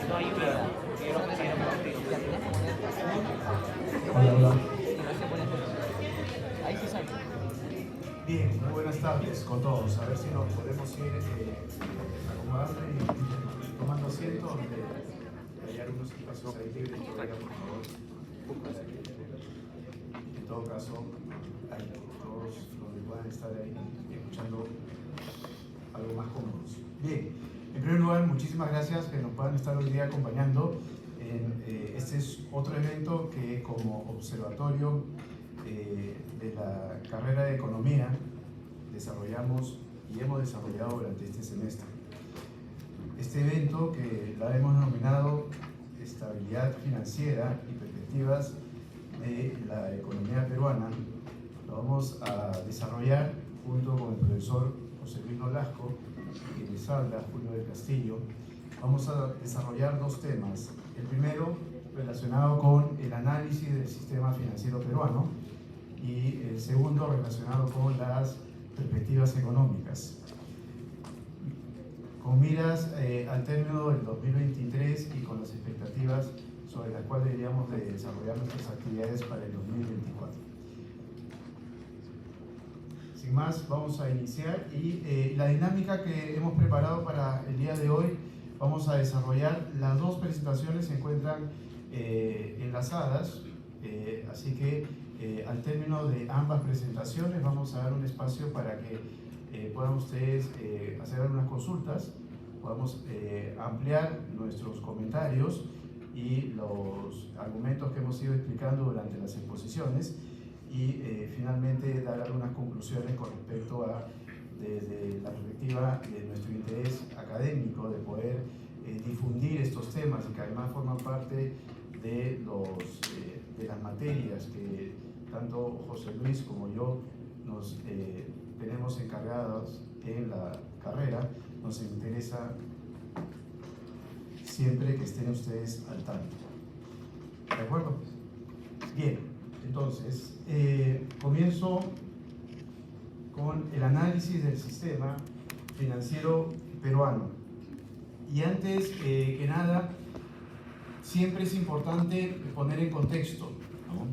no ayuda, porque yo lo considero partido. Hola, hola. Ahí sí sale. Bien, muy buenas tardes con todos. A ver si nos podemos ir acomodando y tomando asiento, donde hay algunos espacios ahí libres todavía, por favor. En todo caso, hay todos donde puedan estar ahí escuchando algo más cómodos. Bien, en primer lugar, muchísimas gracias que nos puedan estar hoy día acompañando. Este es otro evento que, como observatorio de la carrera de Economía, desarrollamos y hemos desarrollado durante este semestre. Este evento, que la hemos denominado Estabilidad Financiera y Perspectivas de la Economía Peruana, lo vamos a desarrollar junto con el profesor José Luis Nolasco, quien les habla, Julio del Castillo. Vamos a desarrollar dos temas. El primero, relacionado con el análisis del sistema financiero peruano, y el segundo, relacionado con las perspectivas económicas. Con miras al término del 2023 y con las expectativas sobre las cuales deberíamos de desarrollar nuestras actividades para el 2024. Sin más, vamos a iniciar y la dinámica que hemos preparado para el día de hoy, vamos a desarrollar. Las dos presentaciones se encuentran enlazadas, así que al término de ambas presentaciones vamos a dar un espacio para que puedan ustedes hacer algunas consultas, podamos ampliar nuestros comentarios y los argumentos que hemos ido explicando durante las exposiciones, y finalmente dar algunas conclusiones con respecto a, desde la perspectiva de nuestro interés académico, de poder difundir estos temas y que además forman parte de las materias que tanto José Luis como yo nos tenemos encargados en la carrera. Nos interesa siempre que estén ustedes al tanto. ¿De acuerdo? Bien, entonces comienzo con el análisis del sistema financiero peruano. Y antes que nada, siempre es importante poner en contexto, ¿no?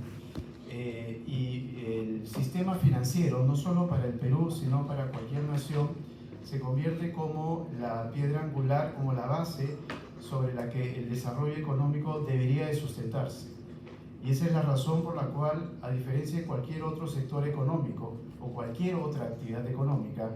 Y el sistema financiero, no solo para el Perú, sino para cualquier nación, se convierte como la piedra angular, como la base sobre la que el desarrollo económico debería de sustentarse. Y esa es la razón por la cual, a diferencia de cualquier otro sector económico o cualquier otra actividad económica,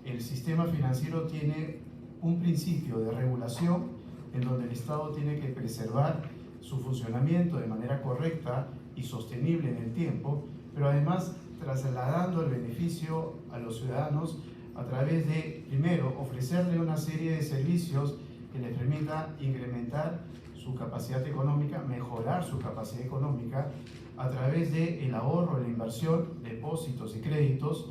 el sistema financiero tiene un principio de regulación en donde el Estado tiene que preservar su funcionamiento de manera correcta y sostenible en el tiempo, pero además trasladando el beneficio a los ciudadanos a través de, primero, ofrecerle una serie de servicios que les permita incrementar su capacidad económica, mejorar su capacidad económica a través del ahorro, la inversión, depósitos y créditos,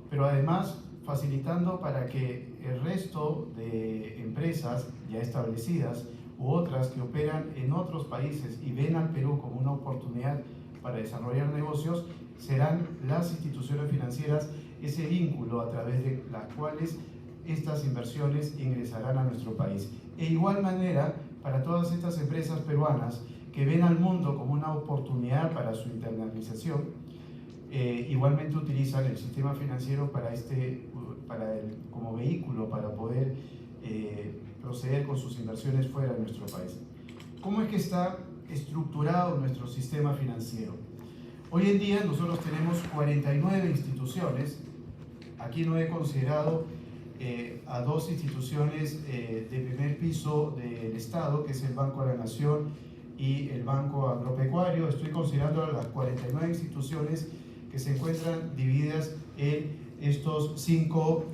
pero además facilitando para que el resto de empresas ya establecidas u otras que operan en otros países y ven al Perú como una oportunidad para desarrollar negocios, serán las instituciones financieras ese vínculo a través de las cuales estas inversiones ingresarán a nuestro país. E igual manera, para todas estas empresas peruanas que ven al mundo como una oportunidad para su internacionalización, igualmente utilizan el sistema financiero como vehículo para poder proceder con sus inversiones fuera de nuestro país. ¿Cómo es que está estructurado nuestro sistema financiero? Hoy en día nosotros tenemos 49 instituciones. Aquí no he considerado a dos instituciones de primer piso del Estado, que es el Banco de la Nación y el Banco Agropecuario. Estoy considerando a las 49 instituciones que se encuentran divididas en estos 5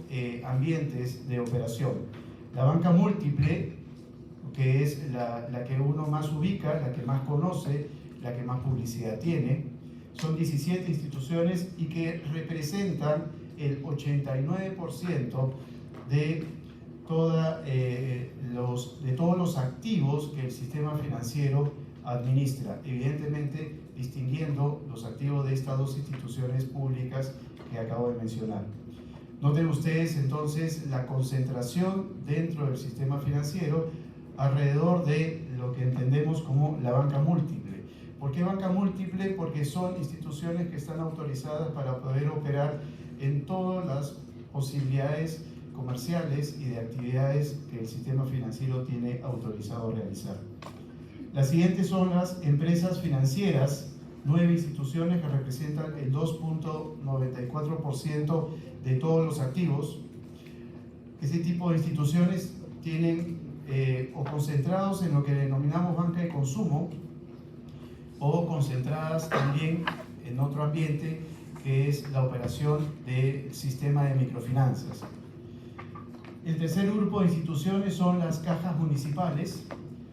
ambientes de operación. La banca múltiple, que es la que uno más ubica, la que más conoce, la que más publicidad tiene. Son 17 instituciones y que representan el 89% de todos los activos que el sistema financiero administra, evidentemente distinguiendo los activos de estas dos instituciones públicas que acabo de mencionar. Noten ustedes entonces la concentración dentro del sistema financiero alrededor de lo que entendemos como la banca múltiple. ¿Por qué banca múltiple? Porque son instituciones que están autorizadas para poder operar en todas las posibilidades comerciales y de actividades que el sistema financiero tiene autorizado realizar. Las siguientes son las empresas financieras, 9 instituciones que representan el 2.94% de todos los activos. Este tipo de instituciones tienen o concentrados en lo que denominamos banca de consumo, o concentradas también en otro ambiente que es la operación del sistema de microfinanzas. El tercer grupo de instituciones son las cajas municipales,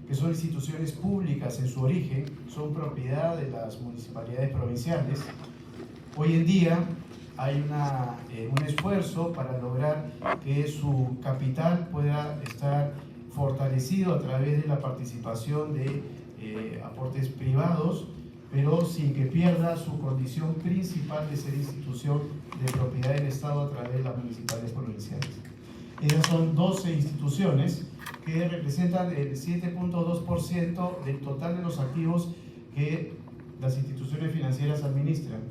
que son instituciones públicas en su origen, son propiedad de las municipalidades provinciales. Hoy en día hay un esfuerzo para lograr que su capital pueda estar fortalecido a través de la participación de aportes privados, pero sin que pierda su condición principal de ser institución de propiedad del Estado a través de las municipalidades provinciales. Esas son 12 instituciones que representan el 7.2% del total de los activos que las instituciones financieras administran.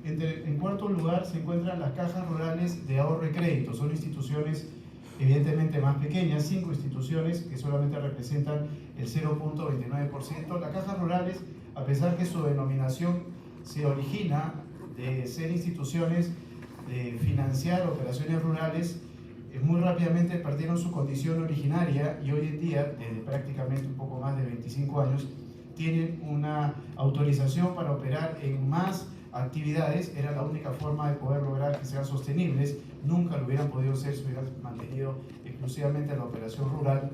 En cuarto lugar se encuentran las cajas rurales de ahorro y crédito. Son instituciones evidentemente más pequeñas, 5 instituciones que solamente representan el 0.29%. Las cajas rurales, a pesar que su denominación se origina de ser instituciones de financiar operaciones rurales, muy rápidamente perdieron su condición originaria y hoy en día, desde prácticamente un poco más de 25 años, tienen una autorización para operar en más actividades. Era la única forma de poder lograr que sean sostenibles. Nunca lo hubieran podido ser si hubieran mantenido exclusivamente la operación rural,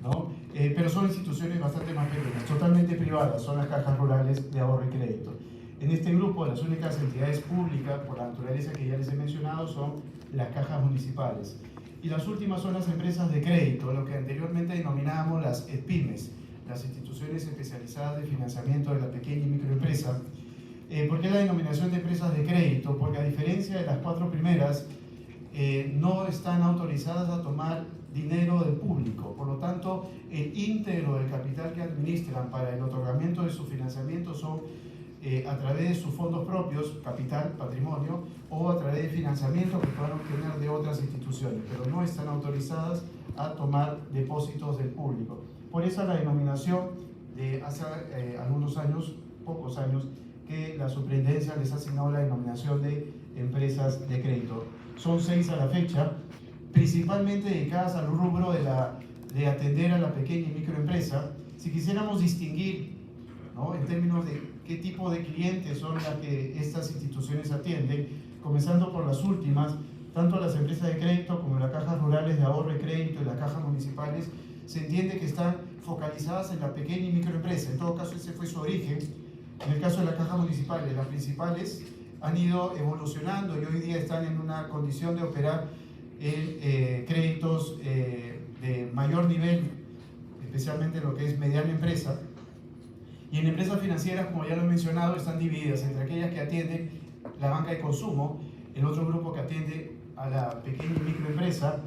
¿no? Pero son instituciones bastante más pequeñas, totalmente privadas, son las cajas rurales de ahorro y crédito. En este grupo, las únicas entidades públicas, por la naturaleza que ya les he mencionado, son las cajas municipales. Y las últimas son las empresas de crédito, lo que anteriormente denominábamos las EPIMES, las instituciones especializadas de financiamiento de la pequeña y microempresa. ¿Por qué la denominación de empresas de crédito? Porque a diferencia de las 4 primeras, no están autorizadas a tomar dinero del público. Por lo tanto, el íntegro del capital que administran para el otorgamiento de su financiamiento son a través de sus fondos propios, capital, patrimonio, o a través de financiamiento que puedan obtener de otras instituciones, pero no están autorizadas a tomar depósitos del público. Por eso la denominación de hace algunos años, pocos años, que la superintendencia les ha asignado la denominación de empresas de crédito. Son 6 a la fecha, principalmente dedicadas al rubro de atender a la pequeña y microempresa. Si quisiéramos distinguir, ¿no?, en términos de qué tipo de clientes son las que estas instituciones atienden, comenzando por las últimas, tanto las empresas de crédito como las cajas rurales de ahorro y crédito y las cajas municipales, se entiende que están focalizadas en la pequeña y microempresa. En todo caso, ese fue su origen. En el caso de las cajas municipales, las principales han ido evolucionando y hoy día están en una condición de operar en créditos de mayor nivel, especialmente en lo que es mediana empresa. Y en empresas financieras, como ya lo he mencionado, están divididas entre aquellas que atienden la banca de consumo, el otro grupo que atiende a la pequeña y microempresa,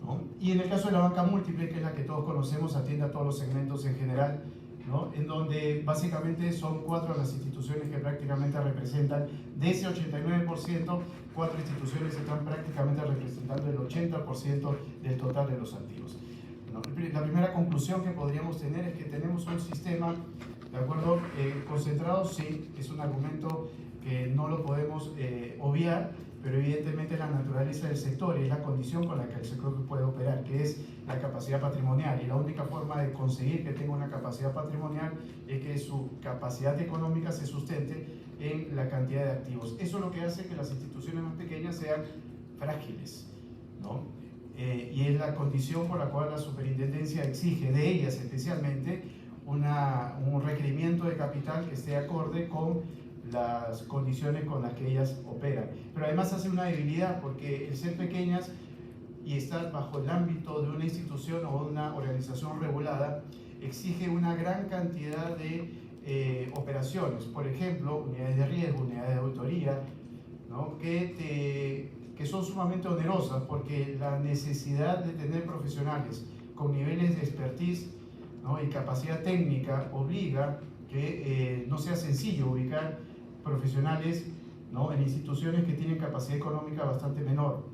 ¿no? Y en el caso de la banca múltiple, que es la que todos conocemos, atiende a todos los segmentos en general, ¿no?, en donde básicamente son 4 las instituciones que prácticamente representan, de ese 89%, 4 instituciones están prácticamente representando el 80% del total de los activos, ¿no? La primera conclusión que podríamos tener es que tenemos un sistema, ¿de acuerdo?, concentrado. Sí, es un argumento que no lo podemos obviar, pero evidentemente la naturaleza del sector y es la condición con la que el sector puede operar, que es la capacidad patrimonial. Y la única forma de conseguir que tenga una capacidad patrimonial es que su capacidad económica se sustente en la cantidad de activos. Eso es lo que hace que las instituciones más pequeñas sean frágiles, ¿no? Y es la condición por la cual la superintendencia exige de ellas especialmente un requerimiento de capital que esté acorde con las condiciones con las que ellas operan. Pero además hace una debilidad, porque el ser pequeñas y estar bajo el ámbito de una institución o una organización regulada exige una gran cantidad de operaciones. Por ejemplo, unidades de riesgo, unidades de auditoría, ¿no?, que son sumamente onerosas, porque la necesidad de tener profesionales con niveles de expertise, ¿no?, y capacidad técnica obliga que no sea sencillo ubicar profesionales, ¿no?, en instituciones que tienen capacidad económica bastante menor.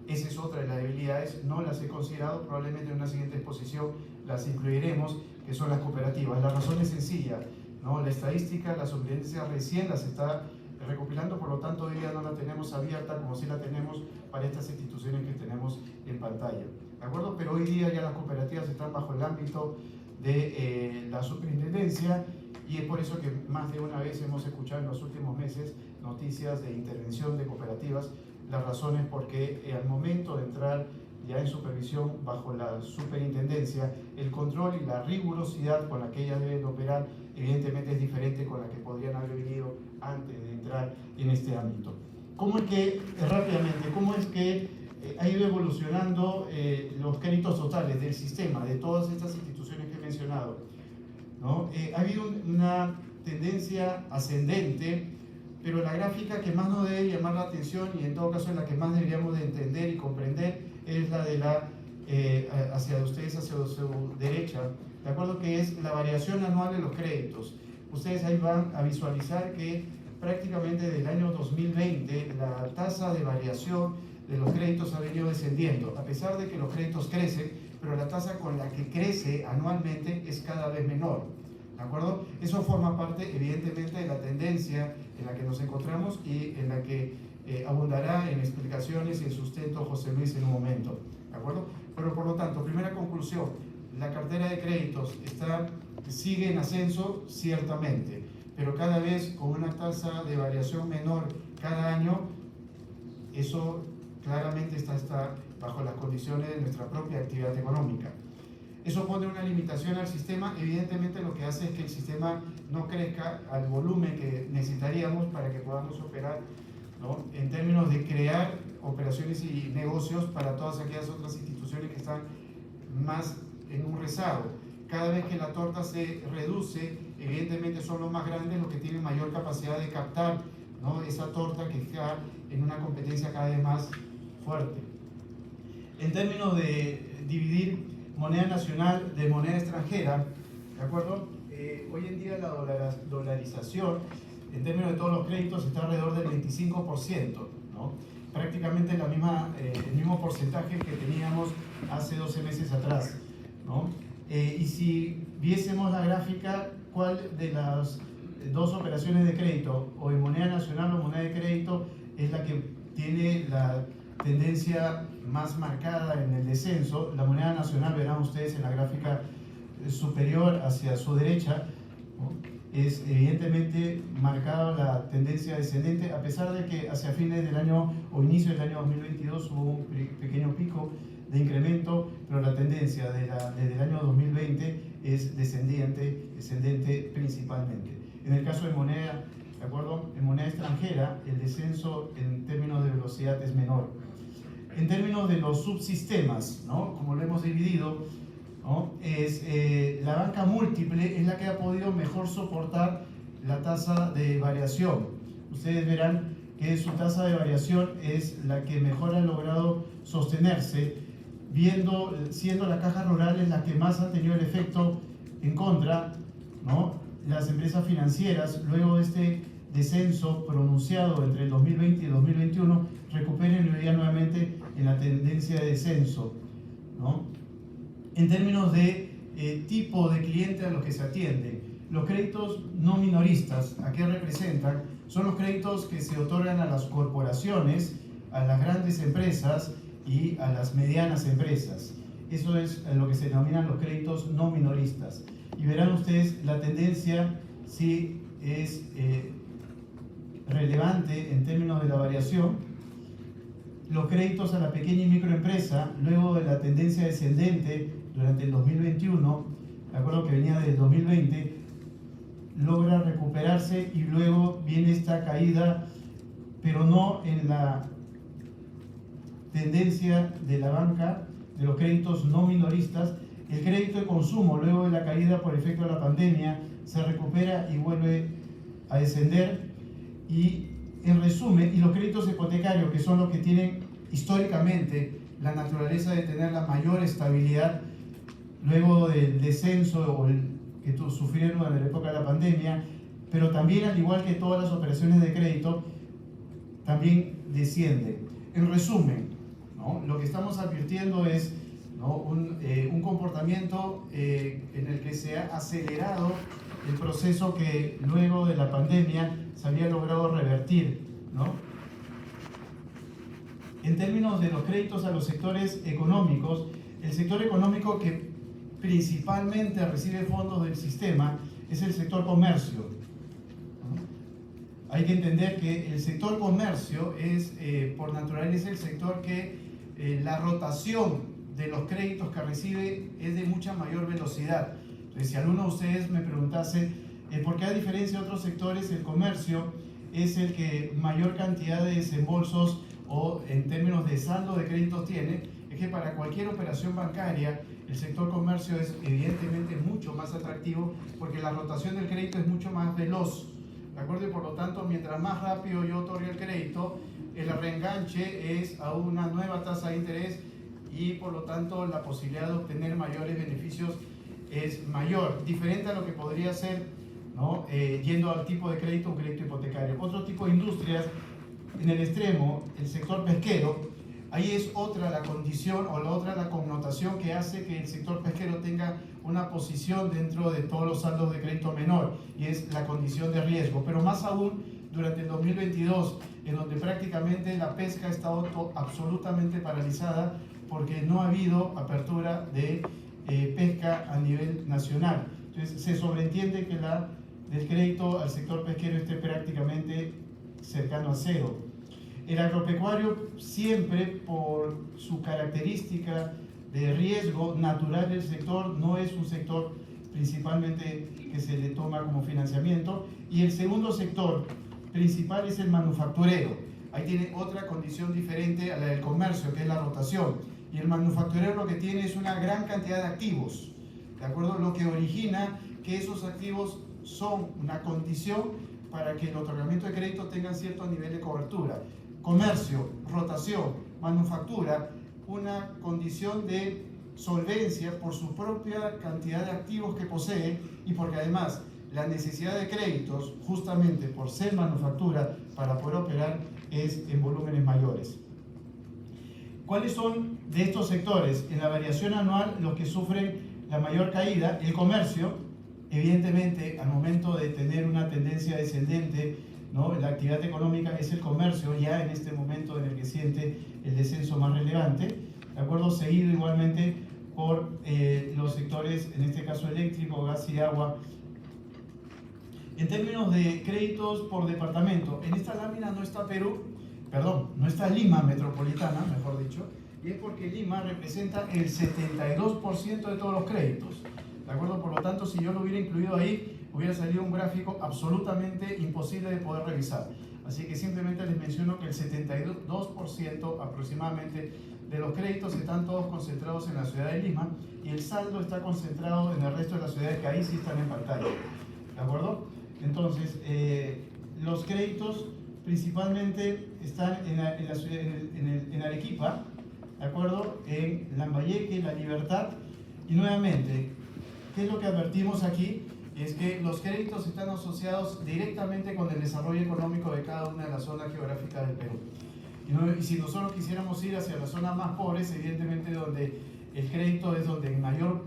Esa es otra de las debilidades, no las he considerado, probablemente en una siguiente exposición las incluiremos, que son las cooperativas. La razón es sencilla, ¿no? La estadística, la superintendencia recién las está recopilando, por lo tanto hoy día no la tenemos abierta como si la tenemos para estas instituciones que tenemos en pantalla, ¿de acuerdo? Pero hoy día ya las cooperativas están bajo el ámbito de la superintendencia, y es por eso que más de una vez hemos escuchado en los últimos meses noticias de intervención de cooperativas. Las razones porque al momento de entrar ya en supervisión bajo la superintendencia, el control y la rigurosidad con la que ellas deben operar evidentemente es diferente con la que podrían haber vivido antes de entrar en este ámbito. ¿Cómo es que, rápidamente, cómo es que ha ido evolucionando los créditos totales del sistema, de todas estas instituciones que he mencionado, ¿no? Ha habido una tendencia ascendente, pero la gráfica que más nos debe llamar la atención, y en todo caso en la que más deberíamos de entender y comprender, es la de la hacia ustedes, hacia su derecha, de acuerdo, que es la variación anual de los créditos. Ustedes ahí van a visualizar que prácticamente desde el año 2020 la tasa de variación de los créditos ha venido descendiendo, a pesar de que los créditos crecen, pero la tasa con la que crece anualmente es cada vez menor, ¿de acuerdo? Eso forma parte evidentemente de la tendencia en la que nos encontramos y en la que abundará en explicaciones y en sustento José Luis en un momento, ¿de acuerdo? Pero por lo tanto, primera conclusión, la cartera de créditos sigue en ascenso ciertamente, pero cada vez con una tasa de variación menor cada año. Eso claramente está bajo las condiciones de nuestra propia actividad económica. Eso pone una limitación al sistema. Evidentemente lo que hace es que el sistema no crezca al volumen que necesitaríamos para que podamos operar, ¿no?, en términos de crear operaciones y negocios para todas aquellas otras instituciones que están más en un rezago. Cada vez que la torta se reduce, evidentemente son los más grandes los que tienen mayor capacidad de captar, ¿no?, esa torta que está en una competencia cada vez más fuerte. En términos de dividir moneda nacional de moneda extranjera, ¿de acuerdo? Hoy en día la dolarización en términos de todos los créditos está alrededor del 25%, ¿no? Prácticamente el mismo porcentaje que teníamos hace 12 meses atrás, ¿no? Y si viésemos la gráfica, ¿cuál de las dos operaciones de crédito, o en moneda nacional o moneda de crédito, es la que tiene la tendencia más marcada en el descenso? La moneda nacional, verán ustedes en la gráfica superior hacia su derecha, ¿no?, es evidentemente marcada la tendencia descendente, a pesar de que hacia fines del año o inicio del año 2022 hubo un pequeño pico de incremento, pero la tendencia desde el año 2020 es descendente principalmente. En el caso de moneda, ¿de acuerdo?, en moneda extranjera, el descenso en términos de velocidad es menor. En términos de los subsistemas, ¿no?, como lo hemos dividido, ¿no?, la banca múltiple es la que ha podido mejor soportar la tasa de variación. Ustedes verán que su tasa de variación es la que mejor ha logrado sostenerse, siendo la caja rural la que más ha tenido el efecto en contra, ¿no? Las empresas financieras, luego de este descenso pronunciado entre el 2020 y el 2021, recuperen hoy día nuevamente en la tendencia de descenso, ¿no? En términos de tipo de cliente a los que se atiende, los créditos no minoristas, ¿a qué representan? Son los créditos que se otorgan a las corporaciones, a las grandes empresas y a las medianas empresas. Eso es lo que se denominan los créditos no minoristas. Y verán ustedes la tendencia, si es relevante en términos de la variación. Los créditos a la pequeña y microempresa, luego de la tendencia descendente durante el 2021, de acuerdo que venía del 2020, logra recuperarse y luego viene esta caída, pero no en la tendencia de la banca, de los créditos no minoristas. El crédito de consumo, luego de la caída por efecto de la pandemia, se recupera y vuelve a descender. Y en resumen, y los créditos hipotecarios, que son los que tienen históricamente la naturaleza de tener la mayor estabilidad, luego del descenso que sufrieron durante la época de la pandemia, pero también, al igual que todas las operaciones de crédito, también descienden. En resumen, ¿no?, lo que estamos advirtiendo es, ¿no?, un comportamiento en el que se ha acelerado el proceso que luego de la pandemia se había logrado revertir, ¿no? En términos de los créditos a los sectores económicos, el sector económico que principalmente recibe fondos del sistema es el sector comercio, ¿no? Hay que entender que el sector comercio es, por naturaleza, el sector que la rotación de los créditos que recibe es de mucha mayor velocidad. Entonces, si alguno de ustedes me preguntase por qué, a diferencia de otros sectores, el comercio es el que mayor cantidad de desembolsos o en términos de saldo de créditos tiene, es que para cualquier operación bancaria el sector comercio es evidentemente mucho más atractivo porque la rotación del crédito es mucho más veloz, ¿de acuerdo? Y por lo tanto, mientras más rápido yo otorgue el crédito, el reenganche es a una nueva tasa de interés y por lo tanto la posibilidad de obtener mayores beneficios es mayor, diferente a lo que podría ser, ¿no?, yendo al tipo de crédito, un crédito hipotecario. Otro tipo de industrias, en el extremo, el sector pesquero, ahí es otra la condición o la connotación que hace que el sector pesquero tenga una posición dentro de todos los saldos de crédito menor, y es la condición de riesgo. Pero más aún durante el 2022, en donde prácticamente la pesca ha estado absolutamente paralizada porque no ha habido apertura de pesca a nivel nacional. Entonces se sobreentiende que del crédito al sector pesquero esté prácticamente cercano a cero. El agropecuario, siempre por su característica de riesgo natural del sector, no es un sector principalmente que se le toma como financiamiento. Y el segundo sector principal es el manufacturero. Ahí tiene otra condición diferente a la del comercio, que es la rotación. Y el manufacturero lo que tiene es una gran cantidad de activos, ¿de acuerdo? Lo que origina que esos activos son una condición para que el otorgamiento de crédito tenga cierto nivel de cobertura. Comercio, rotación, manufactura, una condición de solvencia por su propia cantidad de activos que posee y porque además la necesidad de créditos, justamente por ser manufactura, para poder operar, es en volúmenes mayores. ¿Cuáles son de estos sectores en la variación anual los que sufren la mayor caída? El comercio, evidentemente, al momento de tener una tendencia descendente, ¿no?, la actividad económica, es el comercio ya en este momento en el que siente el descenso más relevante, ¿de acuerdo? Seguido igualmente por los sectores, en este caso eléctrico, gas y agua. En términos de créditos por departamento, en esta lámina no está no está Lima metropolitana, mejor dicho, y es porque Lima representa el 72% de todos los créditos, ¿de acuerdo? Por lo tanto, si yo lo hubiera incluido ahí, hubiera salido un gráfico absolutamente imposible de poder revisar. Así que simplemente les menciono que el 72% aproximadamente de los créditos están todos concentrados en la ciudad de Lima y el saldo está concentrado en el resto de las ciudades que ahí sí están en pantalla, ¿de acuerdo? Entonces, los créditos principalmente están en Arequipa, ¿de acuerdo?, en Lambayeque, La Libertad. Y nuevamente, ¿qué es lo que advertimos aquí? Es que los créditos están asociados directamente con el desarrollo económico de cada una de las zonas geográficas del Perú. Y si nosotros quisiéramos ir hacia las zonas más pobres, evidentemente donde el crédito es donde el mayor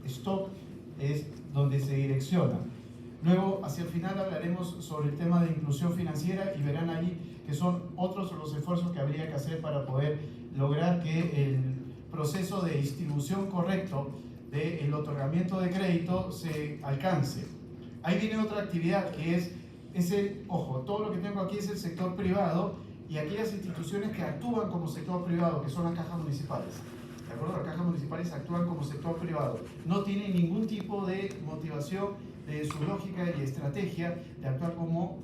stock es donde se direcciona. Luego, hacia el final, hablaremos sobre el tema de inclusión financiera y verán ahí que son otros los esfuerzos que habría que hacer para poder lograr que el proceso de distribución correcto del otorgamiento de crédito se alcance. Ahí viene otra actividad que es ojo, todo lo que tengo aquí es el sector privado y aquellas instituciones que actúan como sector privado, que son las cajas municipales. ¿De acuerdo? Las cajas municipales actúan como sector privado. No tienen ningún tipo de motivación de su lógica y estrategia de actuar como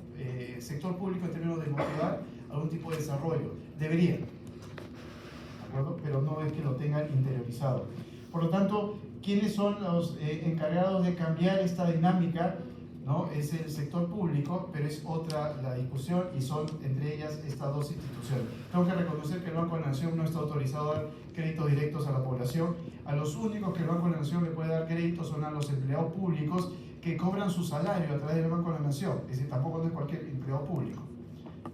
sector público en términos de motivar algún tipo de desarrollo. Deberían, ¿de acuerdo? Pero no es que lo tengan interiorizado. Por lo tanto, ¿quiénes son los encargados de cambiar esta dinámica ¿no? Es el sector público, pero es otra la discusión y son entre ellas estas dos instituciones. Tengo que reconocer que el Banco de la Nación no está autorizado a dar créditos directos a la población. A los únicos que el Banco de la Nación le puede dar créditos son a los empleados públicos que cobran su salario a través del Banco de la Nación. Es decir, tampoco no es cualquier empleado público.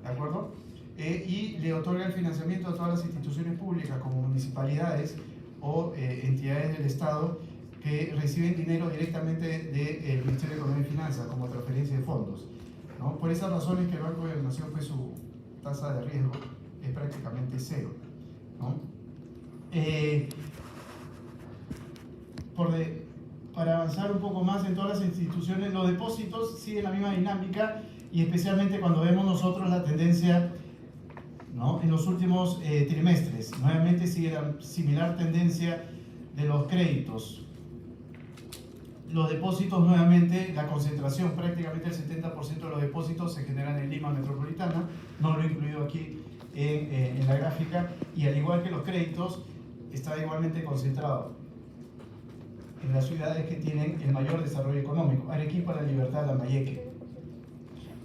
¿De acuerdo? Y le otorga el financiamiento a todas las instituciones públicas como municipalidades o entidades del Estado que reciben dinero directamente del Ministerio de Economía y Finanzas como transferencia de fondos, ¿no? Por esas razones que el Banco de la Nación, pues, su tasa de riesgo es prácticamente cero, ¿no? Para avanzar un poco más en todas las instituciones, los depósitos siguen la misma dinámica y especialmente cuando vemos nosotros la tendencia, ¿no?, en los últimos trimestres. Nuevamente sigue la similar tendencia de los créditos. Los depósitos, nuevamente, la concentración, prácticamente el 70% de los depósitos se generan en Lima Metropolitana, no lo he incluido aquí en la gráfica, y al igual que los créditos, está igualmente concentrado en las ciudades que tienen el mayor desarrollo económico: Arequipa, La Libertad, Lambayeque,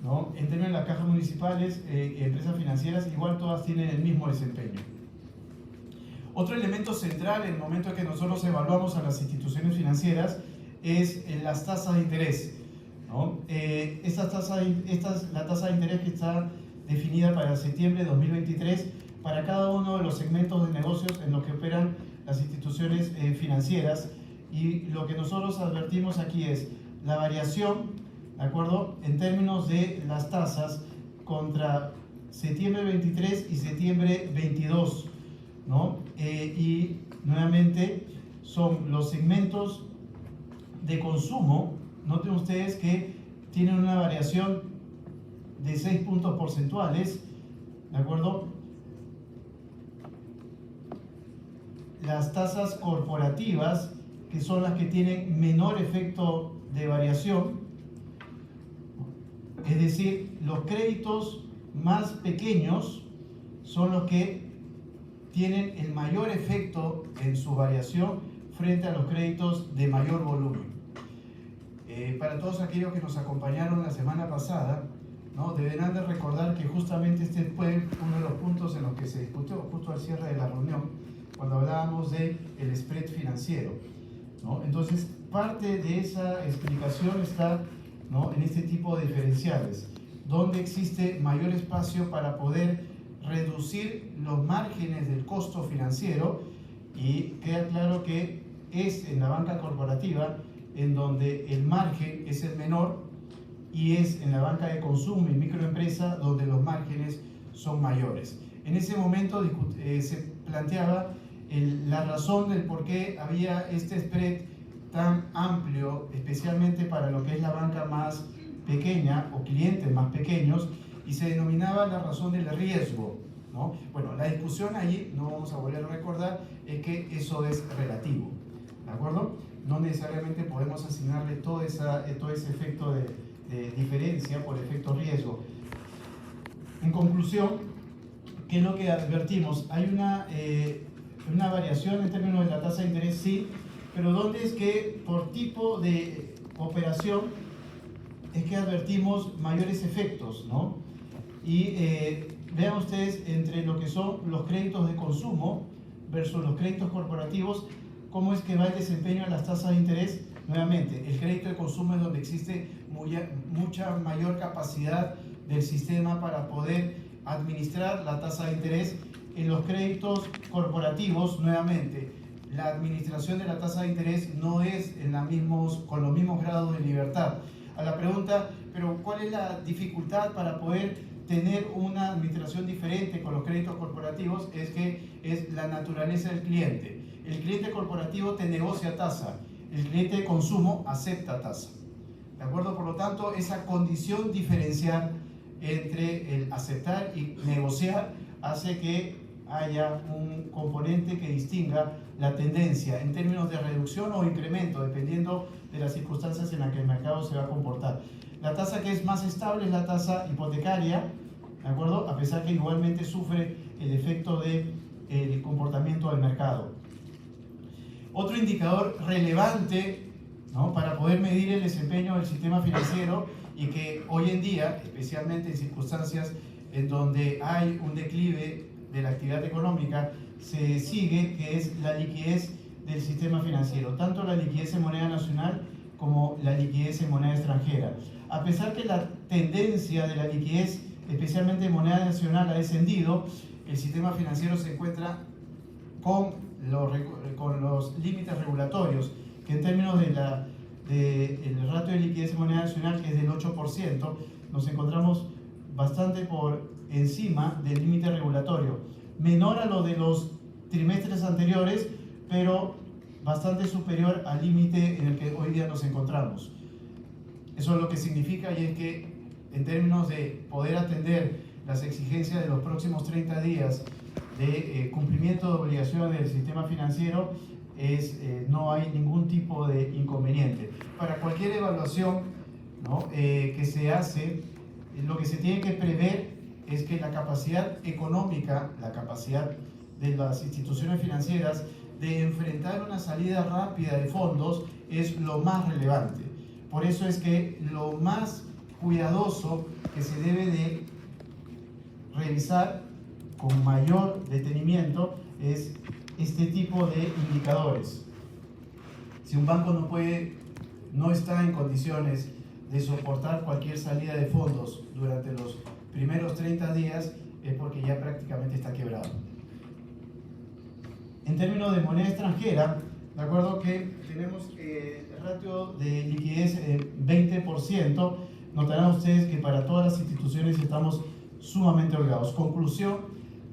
¿no? En términos de las cajas municipales, empresas financieras, igual todas tienen el mismo desempeño. Otro elemento central en el momento en que nosotros evaluamos a las instituciones financieras es las tasas de interés, ¿no? La tasa de interés que está definida para septiembre de 2023 para cada uno de los segmentos de negocios en los que operan las instituciones financieras, y lo que nosotros advertimos aquí es la variación, ¿de acuerdo?, en términos de las tasas contra septiembre 23 y septiembre 22, ¿no? Y nuevamente son los segmentos de consumo. Noten ustedes que tienen una variación de 6 puntos porcentuales, ¿de acuerdo? Las tasas corporativas, que son las que tienen menor efecto de variación, es decir, los créditos más pequeños son los que tienen el mayor efecto en su variación frente a los créditos de mayor volumen. Para todos aquellos que nos acompañaron la semana pasada, ¿no?, deberán de recordar que justamente este fue uno de los puntos en los que se discutió justo al cierre de la reunión, cuando hablábamos del spread financiero, ¿no? Entonces, parte de esa explicación está, ¿no?, en este tipo de diferenciales, donde existe mayor espacio para poder reducir los márgenes del costo financiero, y queda claro que es en la banca corporativa en donde el margen es el menor, y es en la banca de consumo y microempresa donde los márgenes son mayores. En ese momento se planteaba la razón del por qué había este spread tan amplio, especialmente para lo que es la banca más pequeña o clientes más pequeños, y se denominaba la razón del riesgo, ¿no? Bueno, la discusión allí, no vamos a volver a recordar, es que eso es relativo, ¿de acuerdo? No necesariamente podemos asignarle todo ese efecto de diferencia por efecto riesgo. En conclusión, ¿qué es lo que advertimos? Hay una variación en términos de la tasa de interés, sí, pero ¿dónde es que por tipo de operación es que advertimos mayores efectos, ¿no? Y vean ustedes, entre lo que son los créditos de consumo versus los créditos corporativos, cómo es que va el desempeño de las tasas de interés. Nuevamente, el crédito de consumo es donde existe mucha mayor capacidad del sistema para poder administrar la tasa de interés. En los créditos corporativos, nuevamente, la administración de la tasa de interés no es con los mismos grados de libertad. A la pregunta, pero ¿cuál es la dificultad para poder tener una administración diferente con los créditos corporativos? Es la naturaleza del cliente. El cliente corporativo te negocia tasa, el cliente de consumo acepta tasa, ¿de acuerdo? Por lo tanto, esa condición diferencial entre el aceptar y negociar hace que haya un componente que distinga la tendencia en términos de reducción o incremento, dependiendo de las circunstancias en las que el mercado se va a comportar. La tasa que es más estable es la tasa hipotecaria, ¿de acuerdo? A pesar que igualmente sufre el efecto del comportamiento del mercado. Otro indicador relevante ¿no? Para poder medir el desempeño del sistema financiero y que hoy en día, especialmente en circunstancias en donde hay un declive de la actividad económica, se sigue, que es la liquidez del sistema financiero, tanto la liquidez en moneda nacional como la liquidez en moneda extranjera. A pesar que la tendencia de la liquidez, especialmente en moneda nacional, ha descendido, el sistema financiero se encuentra con los límites regulatorios, que en términos del ratio de liquidez en moneda nacional, que es del 8%, nos encontramos bastante por encima del límite regulatorio, menor a lo de los trimestres anteriores, pero bastante superior al límite en el que hoy día nos encontramos. Eso es lo que significa, y es que en términos de poder atender las exigencias de los próximos 30 días de cumplimiento de obligaciones del sistema financiero, no hay ningún tipo de inconveniente. Para cualquier evaluación, ¿no?, que se hace, lo que se tiene que prever es que la capacidad económica, la capacidad de las instituciones financieras de enfrentar una salida rápida de fondos es lo más relevante. Por eso es que lo más cuidadoso que se debe de revisar con mayor detenimiento es este tipo de indicadores. Si un banco no está en condiciones de soportar cualquier salida de fondos durante los primeros 30 días, es porque ya prácticamente está quebrado. En términos de moneda extranjera, de acuerdo que tenemos el ratio de liquidez 20%, notarán ustedes que para todas las instituciones estamos sumamente holgados. Conclusión,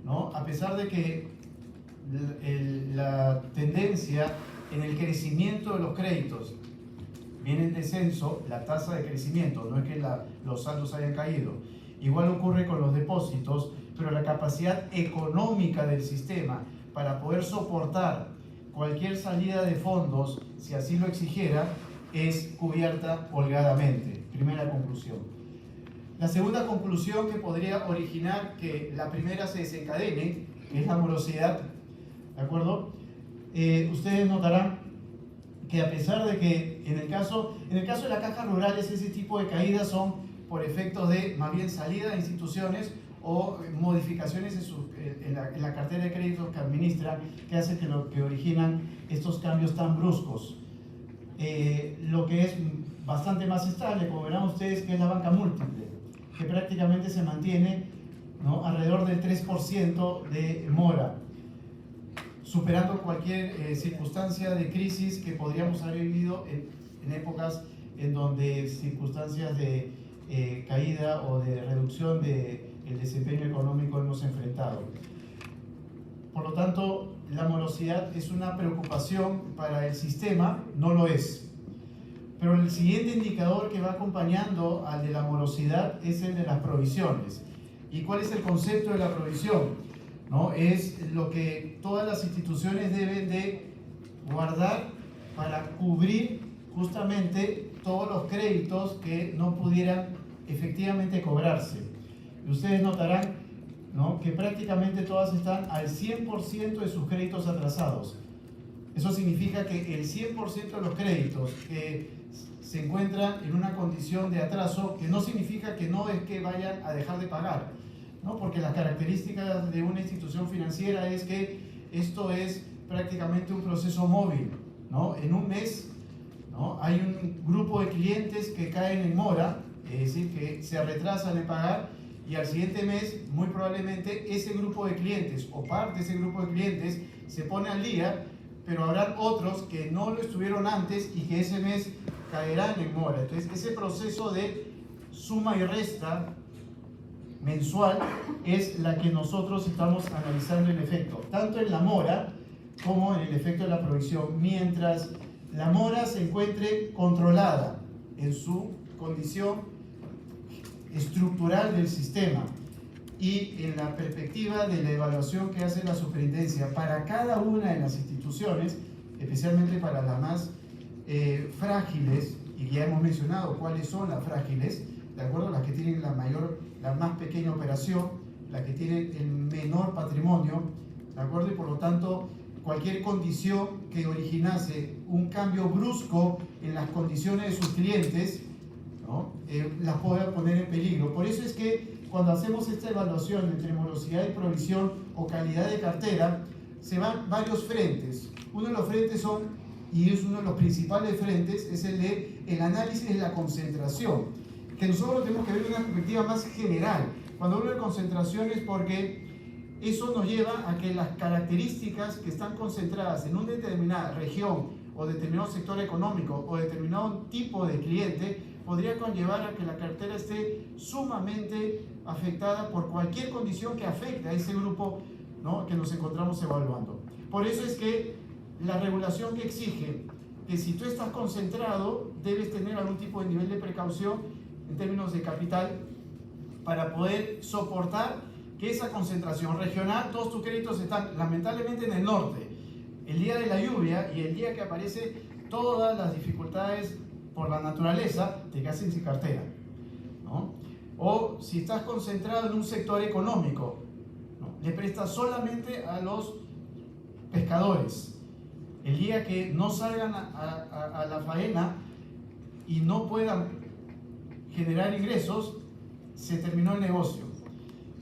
¿no? A pesar de que la tendencia en el crecimiento de los créditos viene en descenso, la tasa de crecimiento, no es que los saldos hayan caído, igual ocurre con los depósitos, pero la capacidad económica del sistema para poder soportar cualquier salida de fondos, si así lo exigiera, es cubierta holgadamente. Primera conclusión. La segunda conclusión que podría originar que la primera se desencadene es la morosidad, ¿de acuerdo? Ustedes notarán que a pesar de que en el caso de las cajas rurales ese tipo de caídas son por efectos de más bien salida de instituciones o modificaciones en la cartera de créditos que administran, que hacen que originan estos cambios tan bruscos. Lo que es bastante más estable, como verán ustedes, que es la banca múltiple, que prácticamente se mantiene, ¿no?, alrededor del 3% de mora, superando cualquier circunstancia de crisis que podríamos haber vivido en épocas en donde circunstancias de caída o de reducción del desempeño económico hemos enfrentado. Por lo tanto, la morosidad es una preocupación para el sistema, no lo es. Pero el siguiente indicador que va acompañando al de la morosidad es el de las provisiones. ¿Y cuál es el concepto de la provisión? ¿No? Es lo que todas las instituciones deben de guardar para cubrir justamente todos los créditos que no pudieran efectivamente cobrarse. Y ustedes notarán, ¿no?, que prácticamente todas están al 100% de sus créditos atrasados. Eso significa que el 100% de los créditos que se encuentran en una condición de atraso, que no significa que no es que vayan a dejar de pagar, ¿no?, porque las características de una institución financiera es que esto es prácticamente un proceso móvil, ¿no? En un mes, ¿no?, hay un grupo de clientes que caen en mora, es decir, que se retrasan en pagar, y al siguiente mes muy probablemente ese grupo de clientes o parte de ese grupo de clientes se pone al día, pero habrán otros que no lo estuvieron antes y que ese mes caerán en mora. Entonces ese proceso de suma y resta mensual es la que nosotros estamos analizando el efecto, tanto en la mora como en el efecto de la provisión. Mientras la mora se encuentre controlada en su condición estructural del sistema y en la perspectiva de la evaluación que hace la superintendencia para cada una de las instituciones, especialmente para las más frágiles, y ya hemos mencionado cuáles son las frágiles, ¿de acuerdo? Las que tienen la más pequeña operación, las que tienen el menor patrimonio, ¿de acuerdo? Y por lo tanto, cualquier condición que originase un cambio brusco en las condiciones de sus clientes, ¿no? Las pueda poner en peligro. Por eso es que cuando hacemos esta evaluación entre morosidad y provisión o calidad de cartera, se van varios frentes. Uno de los frentes son, y es uno de los principales frentes, es el de el análisis de la concentración, que nosotros tenemos que ver una perspectiva más general. Cuando hablo de concentración es porque eso nos lleva a que las características que están concentradas en una determinada región o determinado sector económico o determinado tipo de cliente podría conllevar a que la cartera esté sumamente afectada por cualquier condición que afecte a ese grupo, ¿no?, que nos encontramos evaluando. Por eso es que la regulación que exige que si tú estás concentrado debes tener algún tipo de nivel de precaución en términos de capital para poder soportar que esa concentración regional, todos tus créditos están lamentablemente en el norte. El día de la lluvia y el día que aparecen todas las dificultades por la naturaleza, te quedas sin cartera, ¿no? O si estás concentrado en un sector económico, ¿no?, le prestas solamente a los pescadores. El día que no salgan a la faena y no puedan generar ingresos, se terminó el negocio,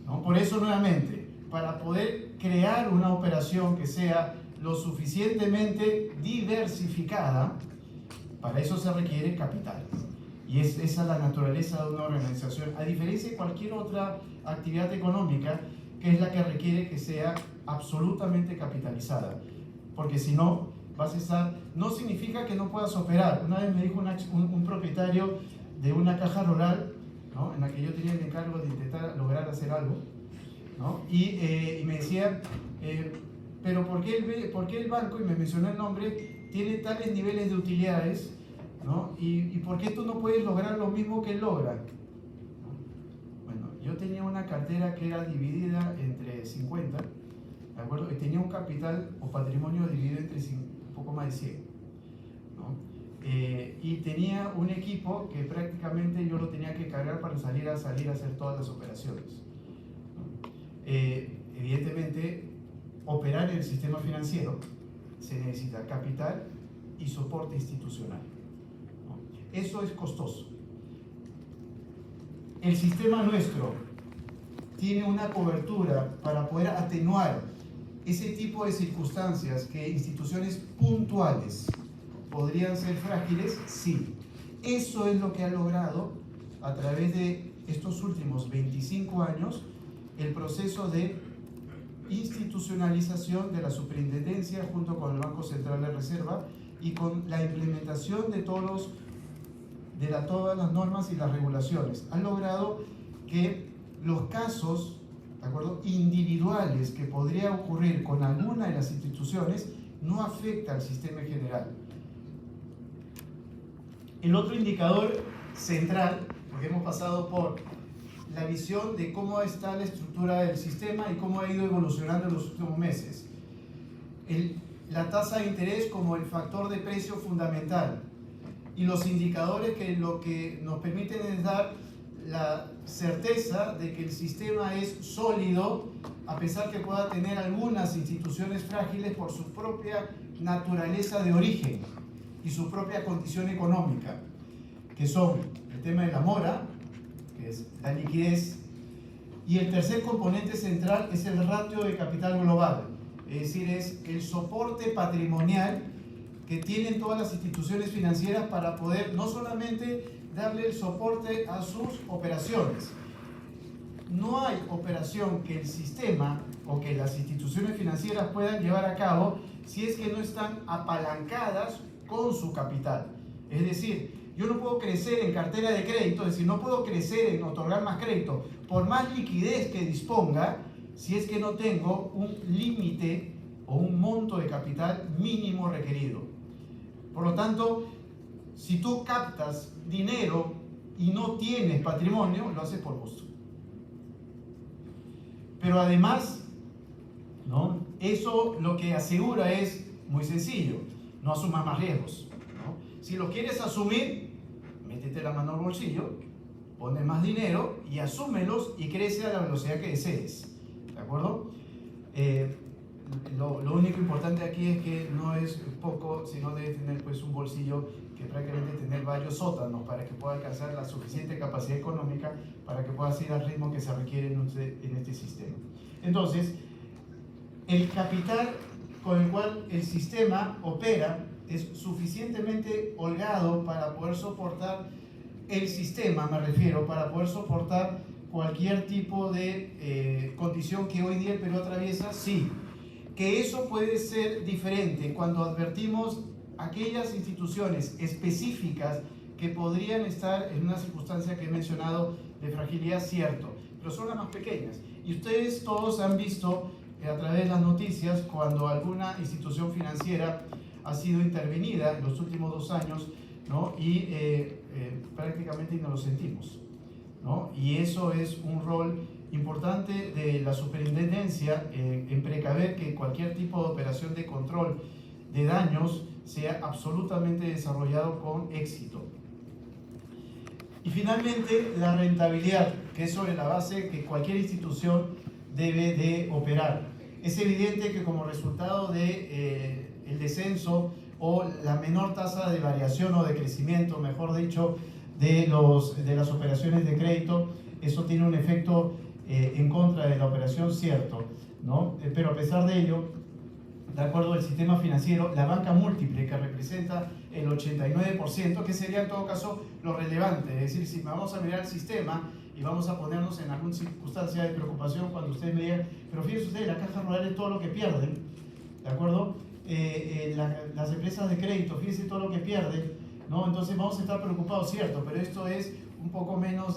¿no? Por eso, nuevamente, para poder crear una operación que sea lo suficientemente diversificada, para eso se requiere capital. Y esa es la naturaleza de una organización, a diferencia de cualquier otra actividad económica, que es la que requiere que sea absolutamente capitalizada. Porque si no, vas a estar, no significa que no puedas operar. Una vez me dijo un propietario de una caja rural, ¿no?, en la que yo tenía el encargo de intentar lograr hacer algo, ¿no?, y me decía, pero ¿por qué el banco, y me mencionó el nombre, tiene tales niveles de utilidades, ¿no?, y por qué tú no puedes lograr lo mismo que él logra? ¿No? Bueno, yo tenía una cartera que era dividida entre 50, ¿de acuerdo? Y tenía un capital o patrimonio dividido entre un poco más de 100, ¿no? Y tenía un equipo que prácticamente yo lo tenía que cargar para salir a hacer todas las operaciones, ¿no? Evidentemente, operar en el sistema financiero se necesita capital y soporte institucional, ¿no? Eso es costoso. El sistema nuestro tiene una cobertura para poder atenuar ese tipo de circunstancias que instituciones puntuales podrían ser frágiles, sí. Eso es lo que ha logrado a través de estos últimos 25 años el proceso de institucionalización de la superintendencia junto con el Banco Central de Reserva y con la implementación de todas las normas y las regulaciones. Han logrado que los casos, ¿de acuerdo?, individuales que podría ocurrir con alguna de las instituciones no afecta al sistema en general. El otro indicador central, porque hemos pasado por la visión de cómo está la estructura del sistema y cómo ha ido evolucionando en los últimos meses. La tasa de interés como el factor de precio fundamental y los indicadores que lo que nos permiten es dar la certeza de que el sistema es sólido, a pesar que pueda tener algunas instituciones frágiles por su propia naturaleza de origen y su propia condición económica, que son el tema de la mora, que es la liquidez, y el tercer componente central es el ratio de capital global, es decir, es el soporte patrimonial que tienen todas las instituciones financieras para poder no solamente darle el soporte a sus operaciones. No hay operación que el sistema o que las instituciones financieras puedan llevar a cabo si es que no están apalancadas con su capital. Es decir, yo no puedo crecer en cartera de crédito, es decir, no puedo crecer en otorgar más crédito por más liquidez que disponga si es que no tengo un límite o un monto de capital mínimo requerido. Por lo tanto, si tú captas dinero y no tienes patrimonio, lo haces por gusto. Pero además, ¿no?, eso lo que asegura es muy sencillo: no asumas más riesgos, ¿no? Si lo quieres asumir, métete la mano al bolsillo, pone más dinero y asúmelos y crece a la velocidad que desees, ¿de acuerdo? lo único importante aquí es que no es poco, sino debe tener pues un bolsillo que prácticamente tener varios sótanos para que pueda alcanzar la suficiente capacidad económica para que pueda seguir al ritmo que se requiere en este sistema. Entonces, el capital con el cual el sistema opera es suficientemente holgado para poder soportar el sistema, me refiero, para poder soportar cualquier tipo de condición que hoy día el Perú atraviesa, sí. Que eso puede ser diferente cuando advertimos aquellas instituciones específicas que podrían estar en una circunstancia que he mencionado de fragilidad, cierto, pero son las más pequeñas. Y ustedes todos han visto a través de las noticias cuando alguna institución financiera ha sido intervenida en los últimos 2 años, ¿no? Y prácticamente no lo sentimos, ¿no? Y eso es un rol importante de la superintendencia en precaver que cualquier tipo de operación de control de daños sea absolutamente desarrollado con éxito. Y finalmente, la rentabilidad, que es sobre la base que cualquier institución debe de operar. Es evidente que como resultado de el descenso o la menor tasa de variación o de crecimiento, mejor dicho, de las operaciones de crédito, eso tiene un efecto en contra de la operación, cierto, ¿no? Pero a pesar de ello, de acuerdo al sistema financiero, la banca múltiple, que representa el 89%, que sería en todo caso lo relevante, es decir, si vamos a mirar el sistema y vamos a ponernos en alguna circunstancia de preocupación cuando ustedes me digan, pero fíjense ustedes, la caja rural es todo lo que pierden, ¿de acuerdo? Las empresas de crédito, fíjense todo lo que pierden, ¿no? Entonces vamos a estar preocupados, cierto, pero esto es un poco menos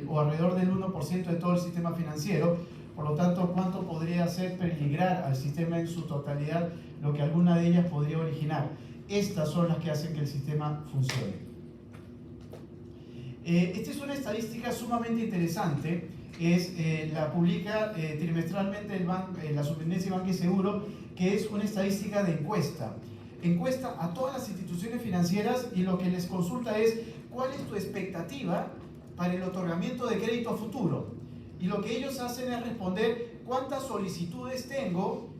o alrededor del 1% de todo el sistema financiero. Por lo tanto, ¿cuánto podría hacer peligrar al sistema en su totalidad lo que alguna de ellas podría originar? Estas son las que hacen que el sistema funcione. Esta es una estadística sumamente interesante. La publica trimestralmente la Superintendencia de Banca y Seguro, que es una estadística de encuesta. Encuesta a todas las instituciones financieras y lo que les consulta es cuál es tu expectativa para el otorgamiento de crédito a futuro. Y lo que ellos hacen es responder cuántas solicitudes tengo,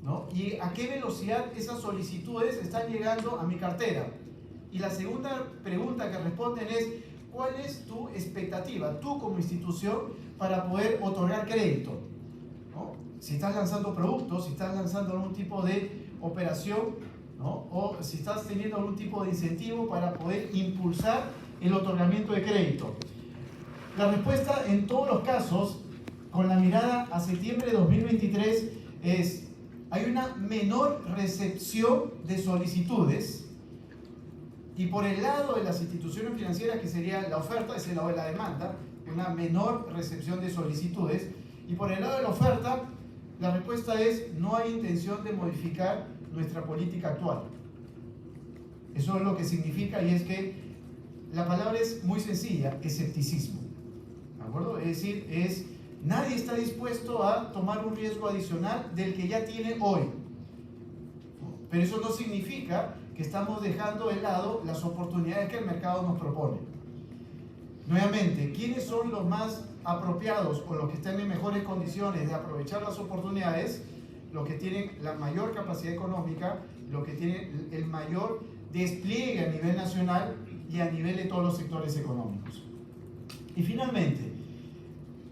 ¿no? Y a qué velocidad esas solicitudes están llegando a mi cartera. Y la segunda pregunta que responden es ¿cuál es tu expectativa, tú como institución, para poder otorgar crédito? ¿No? Si estás lanzando productos, si estás lanzando algún tipo de operación, ¿no? O si estás teniendo algún tipo de incentivo para poder impulsar el otorgamiento de crédito. La respuesta en todos los casos, con la mirada a septiembre de 2023, es: hay una menor recepción de solicitudes, y por el lado de las instituciones financieras, que sería la oferta, es el lado de la demanda, una menor recepción de solicitudes, y por el lado de la oferta, la respuesta es: no hay intención de modificar nuestra política actual. Eso es lo que significa, y es que la palabra es muy sencilla: escepticismo. ¿De acuerdo? Es decir, nadie está dispuesto a tomar un riesgo adicional del que ya tiene hoy. Pero eso no significa que estamos dejando de lado las oportunidades que el mercado nos propone. Nuevamente, ¿quiénes son los más apropiados o los que están en mejores condiciones de aprovechar las oportunidades? Los que tienen la mayor capacidad económica, los que tienen el mayor despliegue a nivel nacional y a nivel de todos los sectores económicos. Y finalmente,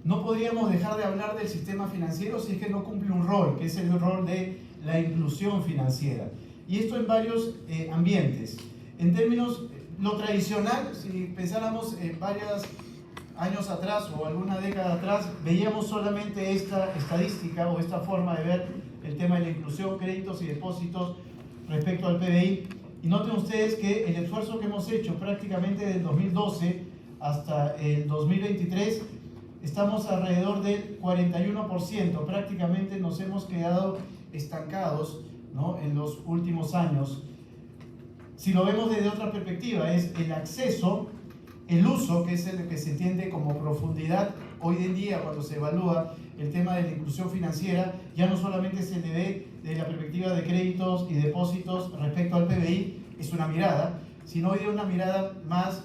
no podríamos dejar de hablar del sistema financiero si es que no cumple un rol, que es el rol de la inclusión financiera. Y esto en varios ambientes. En términos, lo tradicional, si pensáramos varios años atrás o alguna década atrás, veíamos solamente esta estadística o esta forma de ver el tema de la inclusión, créditos y depósitos respecto al PBI. Y noten ustedes que el esfuerzo que hemos hecho prácticamente del 2012 hasta el 2023, estamos alrededor del 41%, prácticamente nos hemos quedado estancados, ¿no?, en los últimos años. Si lo vemos desde otra perspectiva, es el acceso, el uso, que es el que se entiende como profundidad hoy en día cuando se evalúa el tema de la inclusión financiera, ya no solamente se le ve desde la perspectiva de créditos y depósitos respecto al PBI, es una mirada, sino hoy de una mirada más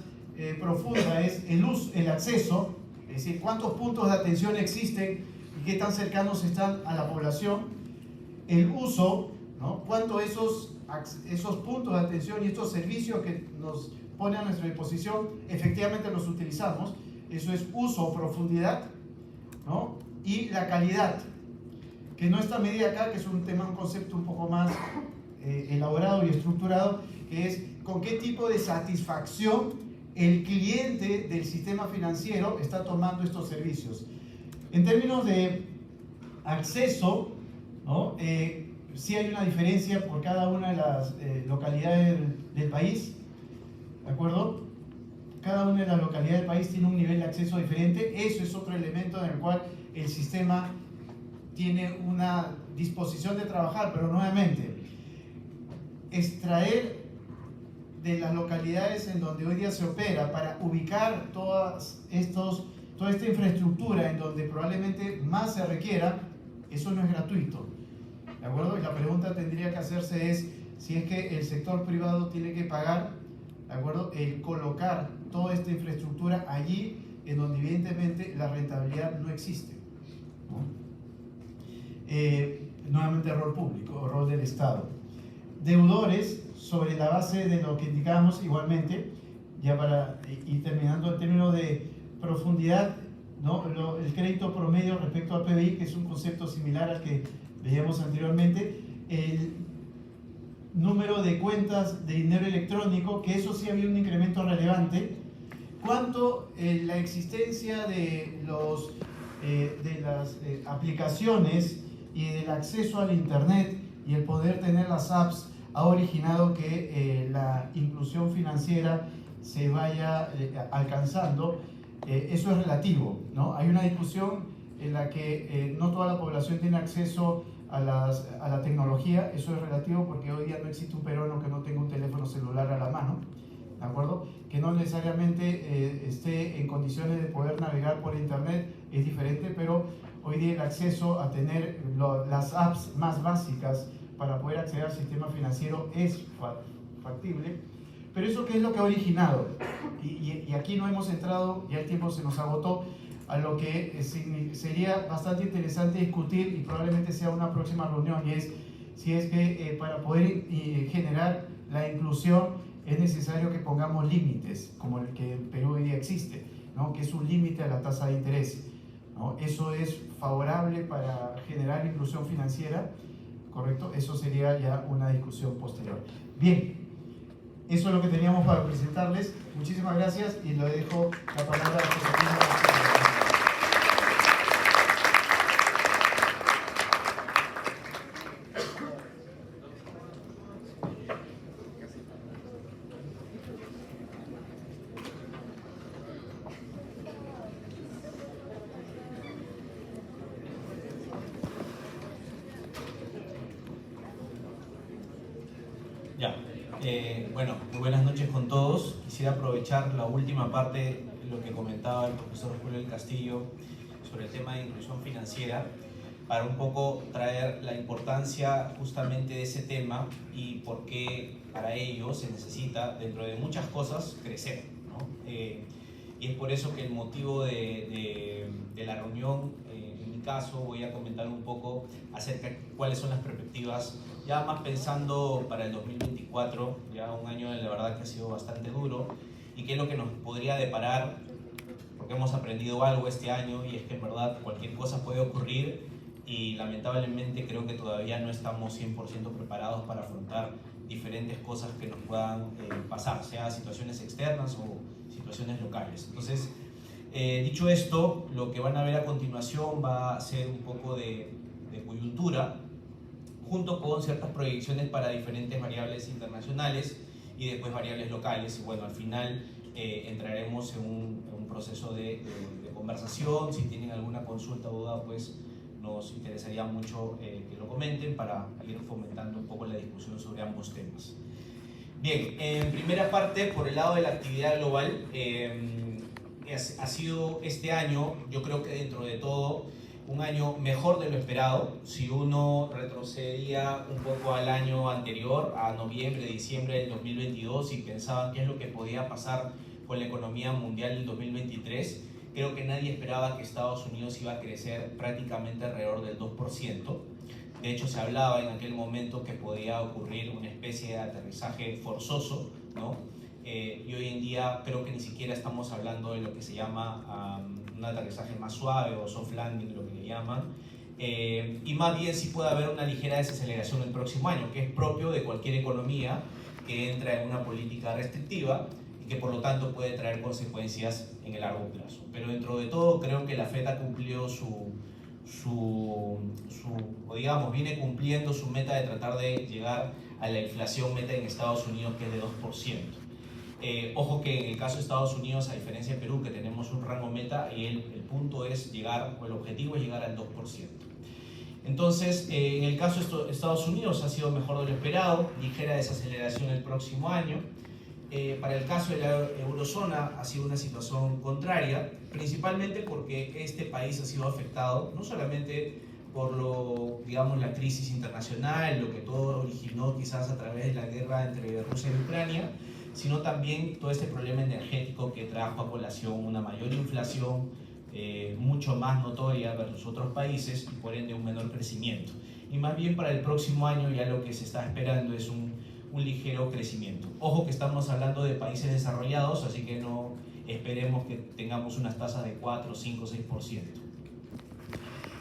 profunda, es el uso, el acceso, es decir, cuántos puntos de atención existen y qué tan cercanos están a la población, el uso, ¿no? Cuánto esos puntos de atención y estos servicios que nos ponen a nuestra disposición efectivamente los utilizamos. Eso es uso o profundidad, ¿no? Y la calidad, que no está medida acá, que es un concepto un poco más elaborado y estructurado, que es con qué tipo de satisfacción el cliente del sistema financiero está tomando estos servicios. En términos de acceso, ¿no? Sí hay una diferencia por cada una de las localidades del país, ¿de acuerdo? Cada una de las localidades del país tiene un nivel de acceso diferente. Eso es otro elemento en el cual el sistema tiene una disposición de trabajar, pero nuevamente, extraer de las localidades en donde hoy día se opera para ubicar toda esta infraestructura en donde probablemente más se requiera, eso no es gratuito, ¿de acuerdo? Y la pregunta tendría que hacerse es si es que el sector privado tiene que pagar, ¿de acuerdo?, el colocar toda esta infraestructura allí en donde evidentemente la rentabilidad no existe, ¿no? Nuevamente rol público, rol del Estado. Deudores, sobre la base de lo que indicábamos igualmente, ya para ir terminando, en términos de profundidad, ¿no? El crédito promedio respecto al PBI, que es un concepto similar al que veíamos anteriormente, el número de cuentas de dinero electrónico, que eso sí había un incremento relevante, cuánto la existencia de las aplicaciones y del acceso al internet y el poder tener las apps ha originado que la inclusión financiera se vaya alcanzando. Eso es relativo, ¿no? Hay una discusión en la que no toda la población tiene acceso a la tecnología. Eso es relativo porque hoy día no existe un peruano que no tenga un teléfono celular a la mano, ¿de acuerdo? Que no necesariamente esté en condiciones de poder navegar por internet, es diferente, pero hoy día el acceso a tener las apps más básicas para poder acceder al sistema financiero es factible. Pero eso, ¿qué es lo que ha originado? Y aquí no hemos entrado, ya el tiempo se nos agotó, a lo que sería bastante interesante discutir y probablemente sea una próxima reunión, y es si es que para poder generar la inclusión es necesario que pongamos límites, como el que en Perú hoy día existe, ¿no? Que es un límite a la tasa de interés, ¿no? Eso es favorable para generar inclusión financiera, ¿correcto? Eso sería ya una discusión posterior. Bien, eso es lo que teníamos para presentarles. Muchísimas gracias y le dejo la palabra a la secretaria. Bueno, muy buenas noches con todos. Quisiera aprovechar la última parte de lo que comentaba el profesor Julio del Castillo sobre el tema de inclusión financiera para un poco traer la importancia justamente de ese tema y por qué para ello se necesita, dentro de muchas cosas, crecer, ¿no? Y es por eso que el motivo de la reunión, en mi caso, voy a comentar un poco acerca de cuáles son las perspectivas, ya más pensando para el 2024, ya un año de la verdad que ha sido bastante duro, y qué es lo que nos podría deparar, porque hemos aprendido algo este año, y es que en verdad cualquier cosa puede ocurrir, y lamentablemente creo que todavía no estamos 100% preparados para afrontar diferentes cosas que nos puedan pasar, sea situaciones externas o situaciones locales. Entonces, dicho esto, lo que van a ver a continuación va a ser un poco de coyuntura, junto con ciertas proyecciones para diferentes variables internacionales y después variables locales. Y bueno, al final entraremos en un proceso de conversación. Si tienen alguna consulta o duda, pues nos interesaría mucho que lo comenten para ir fomentando un poco la discusión sobre ambos temas. Bien, en primera parte, por el lado de la actividad global, ha sido este año, yo creo que dentro de todo, un año mejor de lo esperado. Si uno retrocedía un poco al año anterior, a noviembre, diciembre del 2022, y pensaban qué es lo que podía pasar con la economía mundial en 2023, creo que nadie esperaba que Estados Unidos iba a crecer prácticamente alrededor del 2%. De hecho, se hablaba en aquel momento que podía ocurrir una especie de aterrizaje forzoso, ¿no? Y hoy en día creo que ni siquiera estamos hablando de lo que se llama un aterrizaje más suave o soft landing, lo que le llaman, y más bien sí puede haber una ligera desaceleración el próximo año, que es propio de cualquier economía que entra en una política restrictiva y que por lo tanto puede traer consecuencias en el largo plazo. Pero dentro de todo creo que la FED ha cumplido viene cumpliendo su meta de tratar de llegar a la inflación meta en Estados Unidos, que es de 2%. Ojo que en el caso de Estados Unidos, a diferencia de Perú, que tenemos un rango meta, y el punto es llegar, o el objetivo es llegar al 2%. Entonces, en el caso de Estados Unidos ha sido mejor de lo esperado, ligera desaceleración el próximo año. Para el caso de la eurozona ha sido una situación contraria, principalmente porque este país ha sido afectado no solamente por la crisis internacional, lo que todo originó quizás a través de la guerra entre Rusia y Ucrania, sino también todo este problema energético que trajo a colación una mayor inflación mucho más notoria versus otros países y por ende un menor crecimiento. Y más bien para el próximo año ya lo que se está esperando es un ligero crecimiento. Ojo que estamos hablando de países desarrollados, así que no esperemos que tengamos unas tasas de 4, 5, 6%.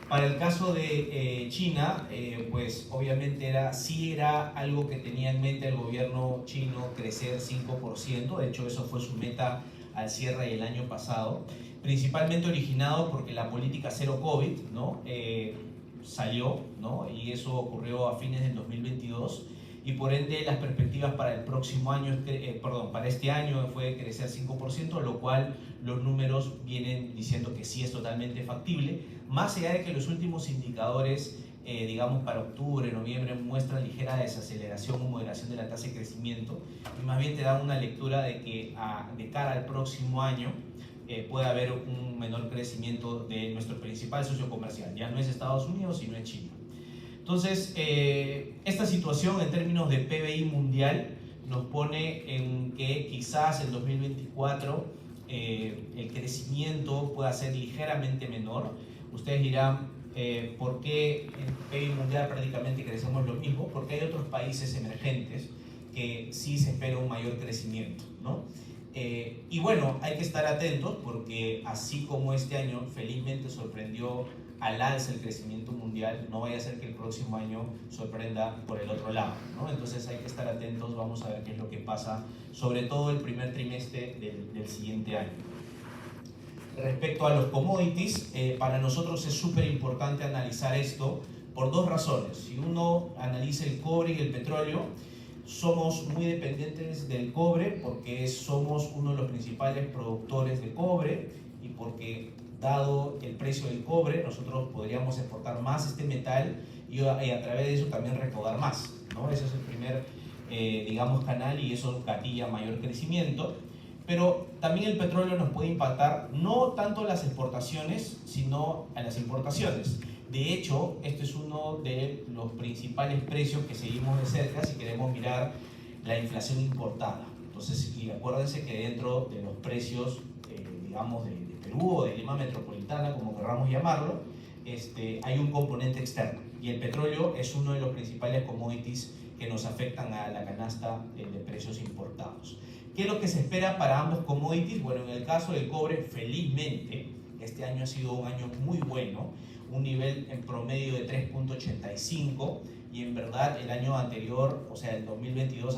Para el caso de China, pues obviamente sí era algo que tenía en mente el gobierno chino, crecer 5%, de hecho eso fue su meta al cierre del año pasado, principalmente originado porque la política cero COVID, ¿no? Salió, ¿no? Y eso ocurrió a fines del 2022, y por ende las perspectivas para el próximo año, para este año fue crecer 5%, lo cual los números vienen diciendo que sí es totalmente factible, más allá de que los últimos indicadores, digamos para octubre, noviembre, muestran ligera desaceleración o moderación de la tasa de crecimiento, y más bien te dan una lectura de que de cara al próximo año puede haber un menor crecimiento de nuestro principal socio comercial, ya no es Estados Unidos, sino es China. Entonces, esta situación en términos de PBI mundial nos pone en que quizás en 2024 el crecimiento pueda ser ligeramente menor. Ustedes dirán, ¿por qué en PBI mundial prácticamente crecemos lo mismo? Porque hay otros países emergentes que sí se espera un mayor crecimiento, ¿no? Y bueno, hay que estar atentos porque así como este año felizmente sorprendió al alza el crecimiento mundial, no vaya a ser que el próximo año sorprenda por el otro lado, ¿no? Entonces hay que estar atentos, vamos a ver qué es lo que pasa, sobre todo el primer trimestre del siguiente año. Respecto a los commodities, para nosotros es súper importante analizar esto por dos razones. Si uno analiza el cobre y el petróleo, somos muy dependientes del cobre porque somos uno de los principales productores de cobre y porque dado el precio del cobre nosotros podríamos exportar más este metal y a través de eso también recaudar más, ¿no? Ese es el primer canal y eso gatilla mayor crecimiento. Pero también el petróleo nos puede impactar no tanto a las exportaciones sino a las importaciones. De hecho, este es uno de los principales precios que seguimos de cerca si queremos mirar la inflación importada. Entonces, y acuérdense que dentro de los precios, de Perú o de Lima Metropolitana, como queramos llamarlo, hay un componente externo. Y el petróleo es uno de los principales commodities que nos afectan a la canasta de precios importados. ¿Qué es lo que se espera para ambos commodities? Bueno, en el caso del cobre, felizmente, este año ha sido un año muy bueno, un nivel en promedio de 3.85 y en verdad el año anterior, o sea el 2022,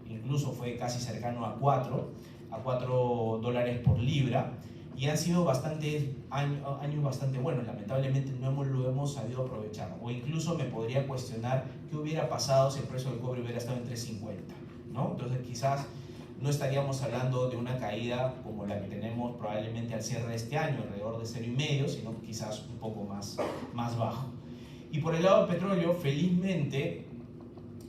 incluso fue casi cercano a 4 dólares por libra, y han sido años bastante buenos. Lamentablemente no lo hemos sabido aprovechar, o incluso me podría cuestionar qué hubiera pasado si el precio del cobre hubiera estado en 3.50, ¿no? Entonces quizás no estaríamos hablando de una caída como la que tenemos probablemente al cierre de este año, alrededor de 0,5, sino quizás un poco más bajo. Y por el lado del petróleo, felizmente,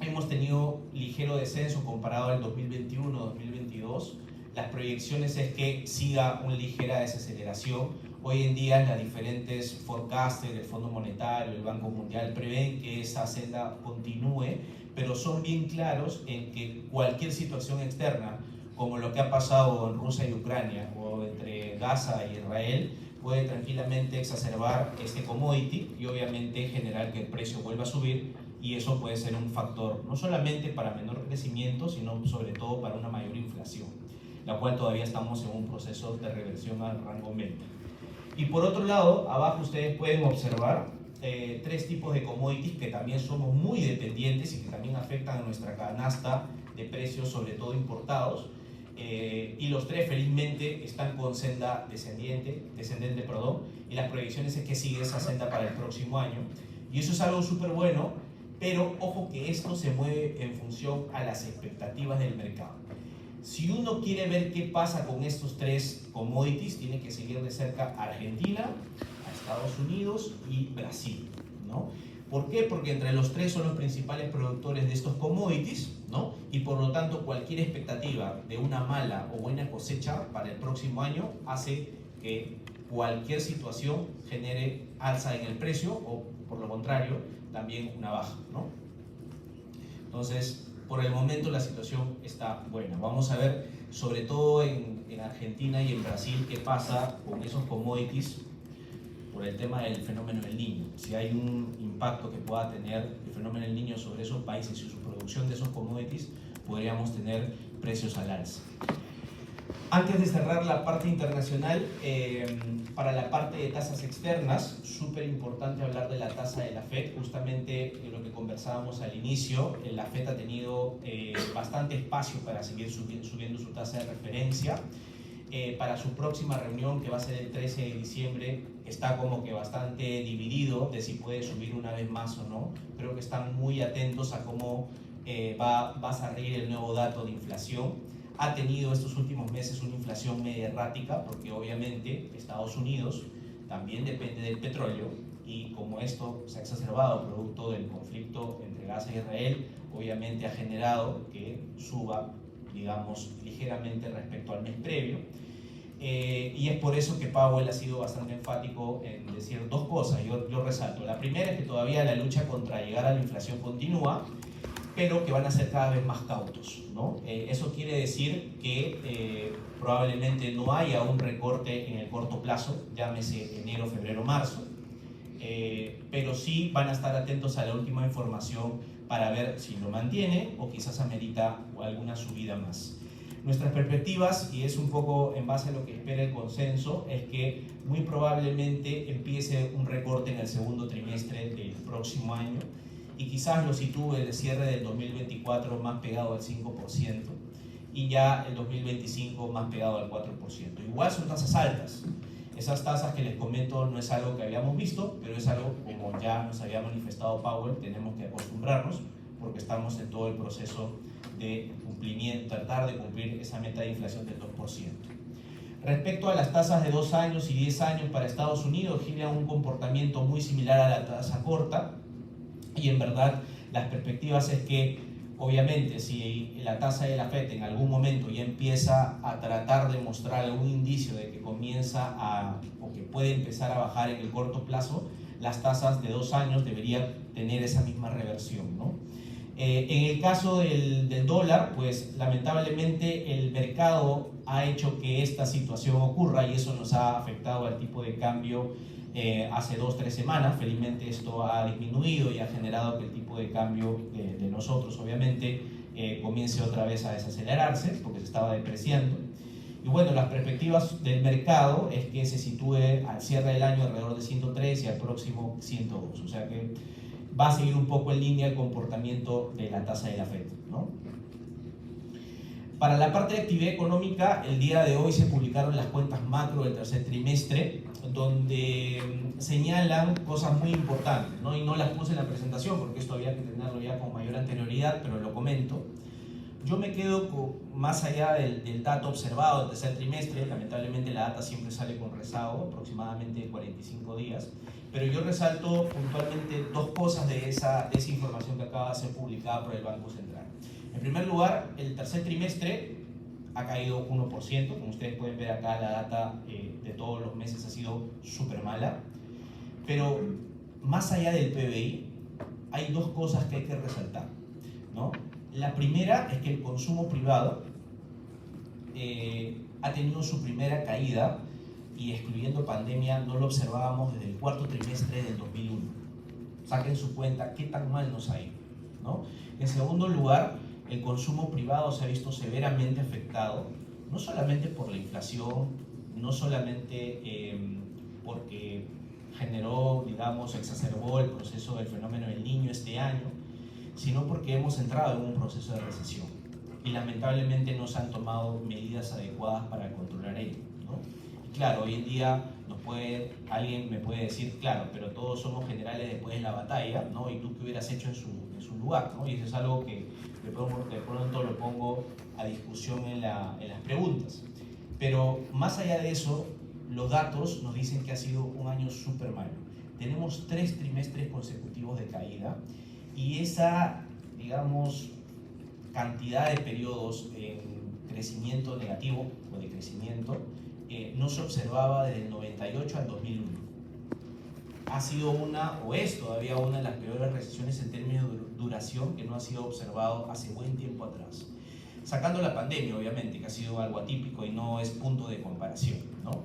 hemos tenido ligero descenso comparado al 2021-2022. Las proyecciones es que siga una ligera desaceleración. Hoy en día las diferentes forecasters del Fondo Monetario, el Banco Mundial prevén que esa senda continúe, pero son bien claros en que cualquier situación externa, como lo que ha pasado en Rusia y Ucrania, o conflicto entre Gaza e Israel puede tranquilamente exacerbar este commodity y obviamente generar que el precio vuelva a subir, y eso puede ser un factor no solamente para menor crecimiento, sino sobre todo para una mayor inflación, la cual todavía estamos en un proceso de reversión al rango medio. Y por otro lado, abajo ustedes pueden observar tres tipos de commodities que también somos muy dependientes y que también afectan a nuestra canasta de precios, sobre todo importados. Y los tres felizmente están con senda descendente, y las proyecciones es que sigue esa senda para el próximo año, y eso es algo súper bueno, pero ojo que esto se mueve en función a las expectativas del mercado. Si uno quiere ver qué pasa con estos tres commodities, tiene que seguir de cerca a Argentina, a Estados Unidos y Brasil, ¿no? ¿Por qué? Porque entre los tres son los principales productores de estos commodities, ¿no? Y por lo tanto cualquier expectativa de una mala o buena cosecha para el próximo año hace que cualquier situación genere alza en el precio o por lo contrario también una baja, ¿no? Entonces, por el momento la situación está buena. Vamos a ver, sobre todo en Argentina y en Brasil, qué pasa con esos commodities por el tema del fenómeno del Niño. Si hay un impacto que pueda tener el fenómeno del Niño sobre esos países y su producción de esos commodities, podríamos tener precios al alza. Antes de cerrar la parte internacional, para la parte de tasas externas, súper importante hablar de la tasa de la FED. Justamente lo que conversábamos al inicio, la FED ha tenido bastante espacio para seguir subiendo su tasa de referencia. Para su próxima reunión, que va a ser el 13 de diciembre, está como que bastante dividido de si puede subir una vez más o no. Creo que están muy atentos a cómo va a salir el nuevo dato de inflación. Ha tenido estos últimos meses una inflación media errática porque obviamente Estados Unidos también depende del petróleo, y como esto se ha exacerbado producto del conflicto entre Gaza e Israel, obviamente ha generado que suba, digamos, ligeramente respecto al mes previo. Y es por eso que Powell ha sido bastante enfático en decir dos cosas. Yo resalto. La primera es que todavía la lucha contra llegar a la inflación continúa, pero que van a ser cada vez más cautos, ¿no? Eso quiere decir que probablemente no haya un recorte en el corto plazo, llámese enero, febrero, marzo, pero sí van a estar atentos a la última información para ver si lo mantiene o quizás amerita alguna subida más. Nuestras perspectivas, y es un poco en base a lo que espera el consenso, es que muy probablemente empiece un recorte en el segundo trimestre del próximo año, y quizás lo sitúe el cierre del 2024 más pegado al 5% y ya el 2025 más pegado al 4%. Igual son tasas altas. Esas tasas que les comento no es algo que habíamos visto, pero es algo, como ya nos había manifestado Powell, tenemos que acostumbrarnos porque estamos en todo el proceso de cumplimiento, tratar de cumplir esa meta de inflación del 2%. Respecto a las tasas de 2 años y 10 años para Estados Unidos, gira un comportamiento muy similar a la tasa corta. Y en verdad las perspectivas es que obviamente si la tasa de la FED en algún momento ya empieza a tratar de mostrar algún indicio de que comienza o que puede empezar a bajar en el corto plazo, las tasas de 2 años deberían tener esa misma reversión, ¿no? En el caso del dólar, pues lamentablemente el mercado ha hecho que esta situación ocurra y eso nos ha afectado al tipo de cambio hace 2 o 3 semanas. Felizmente esto ha disminuido y ha generado que el tipo de cambio de nosotros obviamente comience otra vez a desacelerarse porque se estaba depreciando. Y bueno, las perspectivas del mercado es que se sitúe al cierre del año alrededor de 103 y al próximo 102, o sea que va a seguir un poco en línea el comportamiento de la tasa de la FED, ¿no? Para la parte de actividad económica, el día de hoy se publicaron las cuentas macro del tercer trimestre, donde señalan cosas muy importantes, ¿no? Y no las puse en la presentación porque esto había que tenerlo ya con mayor anterioridad, pero lo comento. Yo me quedo más allá del dato observado del tercer trimestre. Lamentablemente la data siempre sale con rezago, aproximadamente 45 días, pero yo resalto puntualmente 2 cosas de esa información que acaba de ser publicada por el Banco Central. En primer lugar, el tercer trimestre ha caído 1%, como ustedes pueden ver acá la data de todos los meses ha sido súper mala, pero más allá del PBI hay 2 cosas que hay que resaltar, ¿no? La primera es que el consumo privado ha tenido su primera caída, y excluyendo pandemia no lo observábamos desde el cuarto trimestre del 2001. Saquen su cuenta qué tan mal nos ha ido, ¿no? En segundo lugar, el consumo privado se ha visto severamente afectado, no solamente por la inflación, no solamente porque generó, digamos, exacerbó el proceso del fenómeno del Niño este año, sino porque hemos entrado en un proceso de recesión y lamentablemente no se han tomado medidas adecuadas para controlar ello, ¿no? Y claro, hoy en día alguien me puede decir, claro, pero todos somos generales después de la batalla, ¿no? ¿Y tú qué hubieras hecho en su lugar, ¿no? Y eso es algo que de pronto lo pongo a discusión en las preguntas. Pero más allá de eso, los datos nos dicen que ha sido un año súper malo. Tenemos 3 trimestres consecutivos de caída, y esa, digamos, cantidad de periodos en crecimiento negativo o de crecimiento no se observaba desde el 98 al 2001. Ha sido es todavía una de las peores recesiones en términos de duración que no ha sido observado hace buen tiempo atrás. Sacando la pandemia, obviamente, que ha sido algo atípico y no es punto de comparación, ¿no?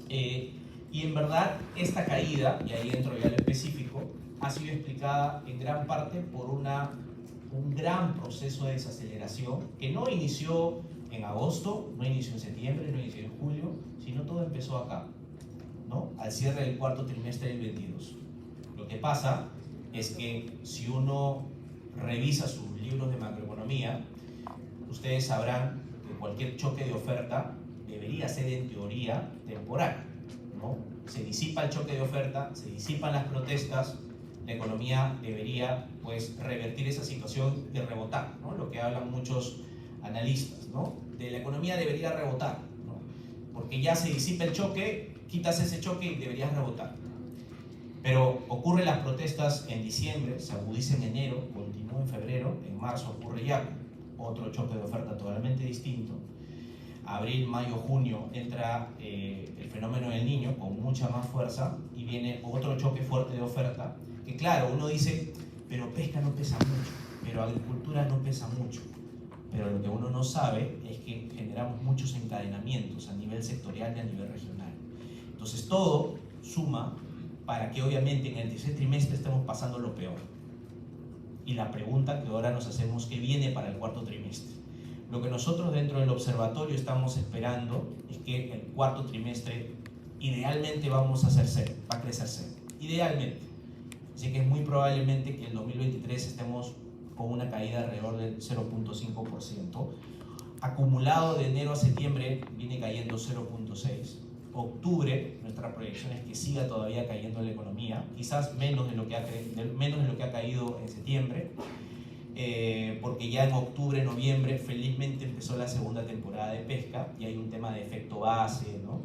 Y en verdad, esta caída, y ahí entro ya a lo específico, ha sido explicada en gran parte por un gran proceso de desaceleración que no inició en agosto, no inició en septiembre, no inició en julio, sino todo empezó acá, ¿no? Al cierre del cuarto trimestre del 22. Lo que pasa es que si uno revisa sus libros de macroeconomía, ustedes sabrán que cualquier choque de oferta debería ser en teoría temporal, ¿no? Se disipa el choque de oferta, se disipan las protestas, la economía debería, pues, revertir esa situación de rebotar, ¿no? Lo que hablan muchos analistas, ¿no? De la economía debería rebotar, ¿no? Porque ya se disipa el choque, quitas ese choque y deberías rebotar. Pero ocurren las protestas en diciembre, se agudiza en enero, continúa en febrero, en marzo ocurre ya otro choque de oferta totalmente distinto. Abril, mayo, junio entra el fenómeno del Niño con mucha más fuerza y viene otro choque fuerte de oferta, que claro, uno dice, pero pesca no pesa mucho, pero agricultura no pesa mucho. Pero lo que uno no sabe es que generamos muchos encadenamientos a nivel sectorial y a nivel regional. Entonces todo suma para que obviamente en el tercer trimestre estemos pasando lo peor. Y la pregunta que ahora nos hacemos, ¿qué viene para el cuarto trimestre? Lo que nosotros dentro del observatorio estamos esperando es que el cuarto trimestre idealmente va a crecer cero. Idealmente. Así que es muy probablemente que el 2023 estemos con una caída alrededor del 0.5%. Acumulado de enero a septiembre viene cayendo 0.6%. Octubre, nuestra proyección es que siga todavía cayendo la economía, quizás menos de lo que ha caído en septiembre, porque ya en octubre, noviembre, felizmente empezó la segunda temporada de pesca y hay un tema de efecto base, ¿no?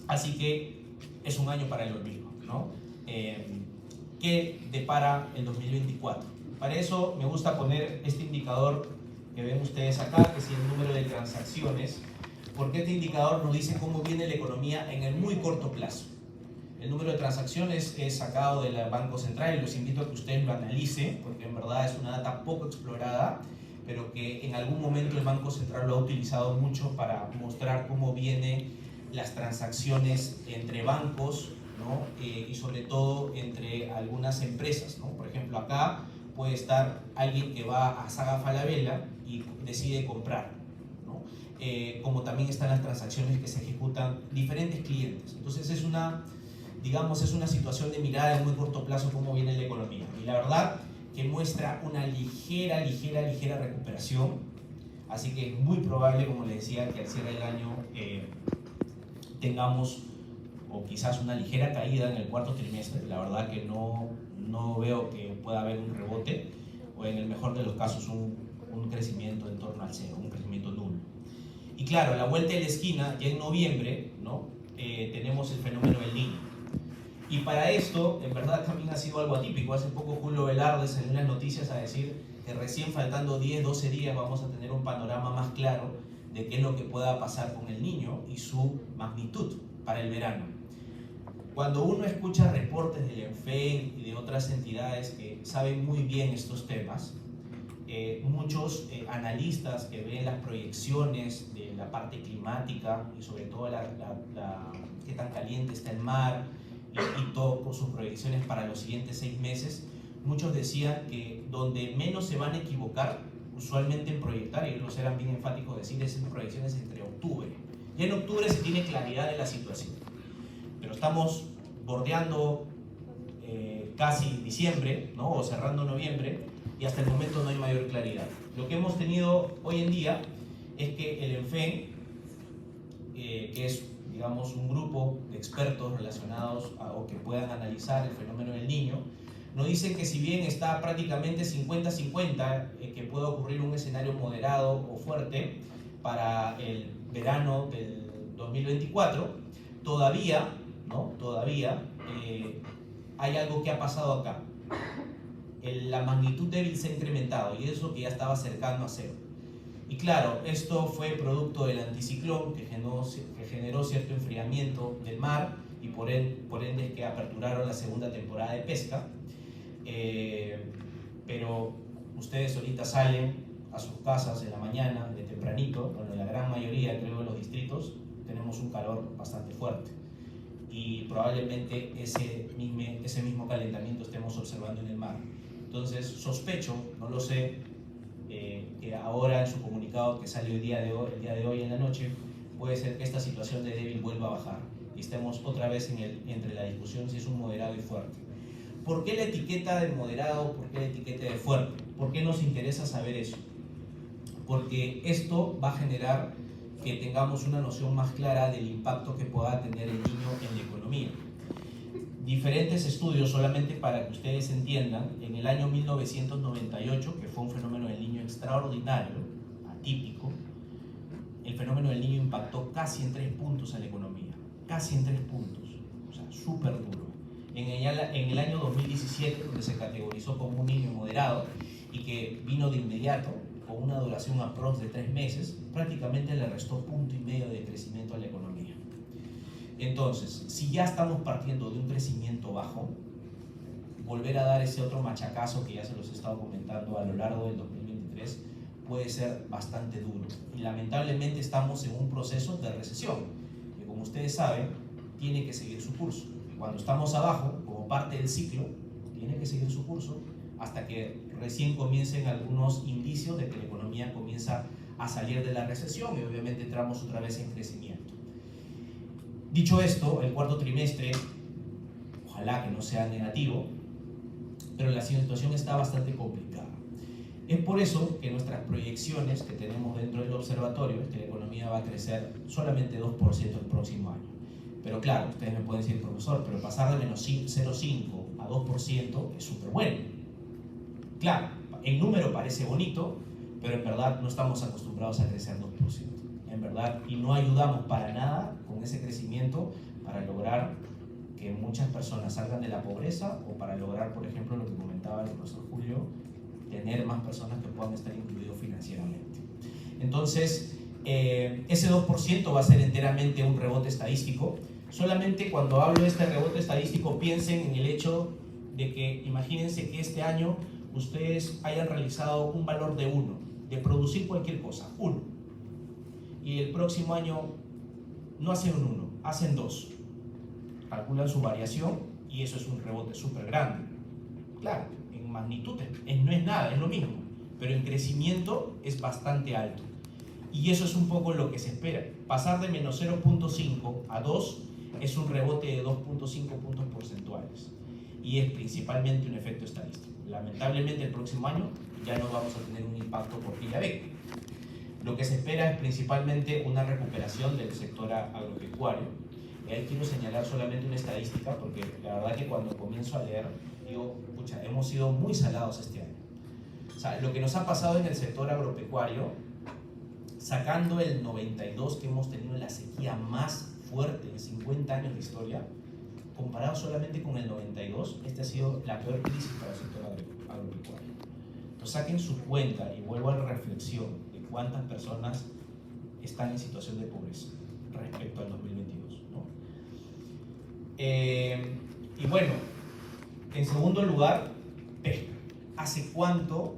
Así que es un año para el olvido, ¿no? ¿Qué depara el 2024? Para eso me gusta poner este indicador que ven ustedes acá, que es el número de transacciones, porque este indicador nos dice cómo viene la economía en el muy corto plazo. El número de transacciones es sacado del Banco Central y los invito a que ustedes lo analicen, porque en verdad es una data poco explorada, pero que en algún momento el Banco Central lo ha utilizado mucho para mostrar cómo vienen las transacciones entre bancos, ¿no? Y sobre todo entre algunas empresas, ¿no? Por ejemplo, acá puede estar alguien que va a Saga Falabella y decide comprar, ¿no? Como también están las transacciones que se ejecutan diferentes clientes. Entonces es una situación de mirada en muy corto plazo cómo viene la economía. Y la verdad que muestra una ligera recuperación. Así que es muy probable, como les decía, que al cierre del año tengamos o quizás una ligera caída en el cuarto trimestre. La verdad que no veo que pueda haber un rebote, o en el mejor de los casos un crecimiento en torno al cero, un crecimiento nulo. Y claro, a la vuelta de la esquina, ya en noviembre, ¿no? Tenemos el fenómeno del Niño. Y para esto, en verdad, también ha sido algo atípico. Hace poco Julio Velarde salió en las noticias a decir que recién faltando 10, 12 días vamos a tener un panorama más claro de qué es lo que pueda pasar con el Niño y su magnitud para el verano. Cuando uno escucha reportes del ENFEN y de otras entidades que saben muy bien estos temas, muchos analistas que ven las proyecciones de la parte climática y sobre todo qué tan caliente está el mar y todo por sus proyecciones para los siguientes 6 meses, muchos decían que donde menos se van a equivocar usualmente en proyectar, y ellos eran bien enfáticos decir, es en proyecciones entre octubre. Ya en octubre se tiene claridad de la situación, pero estamos bordeando casi diciembre, ¿no? O cerrando noviembre, y hasta el momento no hay mayor claridad. Lo que hemos tenido hoy en día es que el ENFEN, que es, digamos, un grupo de expertos relacionados o que puedan analizar el fenómeno del Niño, nos dice que si bien está prácticamente 50-50, que puede ocurrir un escenario moderado o fuerte para el verano del 2024, todavía, ¿no? Todavía hay algo que ha pasado acá. La magnitud débil se ha incrementado y eso que ya estaba acercando a cero. Y claro, esto fue producto del anticiclón que generó cierto enfriamiento del mar y por ende que aperturaron la segunda temporada de pesca. Pero ustedes ahorita salen a sus casas en la mañana, de tempranito, bueno, la gran mayoría, creo, de los distritos, tenemos un calor bastante fuerte. Y probablemente ese mismo calentamiento estemos observando en el mar. Entonces sospecho, no lo sé, que ahora en su comunicado que salió el día de hoy en la noche, puede ser que esta situación de débil vuelva a bajar y estemos otra vez entre la discusión si es un moderado y fuerte. ¿Por qué la etiqueta de moderado? ¿Por qué la etiqueta de fuerte? ¿Por qué nos interesa saber eso? Porque esto va a generar que tengamos una noción más clara del impacto que pueda tener el Niño en la economía. Diferentes estudios, solamente para que ustedes entiendan, en el año 1998, que fue un fenómeno del Niño extraordinario, atípico, el fenómeno del Niño impactó casi en 3 puntos a la economía, casi en 3 puntos, o sea, súper duro. En el año 2017, donde se categorizó como un niño moderado y que vino de inmediato, con una duración aprox de 3 meses, prácticamente le restó 1,5 puntos de crecimiento a la economía. Entonces, si ya estamos partiendo de un crecimiento bajo, volver a dar ese otro machacazo que ya se los he estado comentando a lo largo del 2023 puede ser bastante duro. Y lamentablemente estamos en un proceso de recesión, que como ustedes saben, tiene que seguir su curso. Cuando estamos abajo, como parte del ciclo, tiene que seguir su curso hasta que recién comiencen algunos indicios de que la economía comienza a salir de la recesión y obviamente entramos otra vez en crecimiento. Dicho esto, el cuarto trimestre, ojalá que no sea negativo, pero la situación está bastante complicada. Es por eso que nuestras proyecciones que tenemos dentro del observatorio es que la economía va a crecer solamente 2% el próximo año. Pero claro, ustedes me pueden decir, profesor, pero pasar de menos 0,5 a 2% es súper bueno. Claro, el número parece bonito, pero en verdad no estamos acostumbrados a crecer 2%. En verdad, y no ayudamos para nada con ese crecimiento para lograr que muchas personas salgan de la pobreza o para lograr, por ejemplo, lo que comentaba el profesor Julio, tener más personas que puedan estar incluidos financieramente. Entonces, ese 2% va a ser enteramente un rebote estadístico. Solamente cuando hablo de este rebote estadístico, piensen en el hecho de que, imagínense que este año ustedes hayan realizado un valor de 1, de producir cualquier cosa, 1. Y el próximo año no hacen un 1, hacen 2. Calculan su variación y eso es un rebote súper grande. Claro, en magnitud no es nada, es lo mismo, pero en crecimiento es bastante alto. Y eso es un poco lo que se espera. Pasar de menos 0,5 a 2 es un rebote de 2,5 puntos porcentuales. Y es principalmente un efecto estadístico. Lamentablemente el próximo año ya no vamos a tener un impacto por pila B. Lo que se espera es principalmente una recuperación del sector agropecuario. Y ahí quiero señalar solamente una estadística, porque la verdad que cuando comienzo a leer, digo, pucha, hemos sido muy salados este año. O sea, lo que nos ha pasado en el sector agropecuario, sacando el 92, que hemos tenido la sequía más fuerte en 50 años de historia, comparado solamente con el 92, esta ha sido la peor crisis para el sector agropecuario. Entonces saquen su cuenta y vuelvo a la reflexión de cuántas personas están en situación de pobreza respecto al 2022, ¿no? Y bueno, en segundo lugar, pesca. ¿Hace cuánto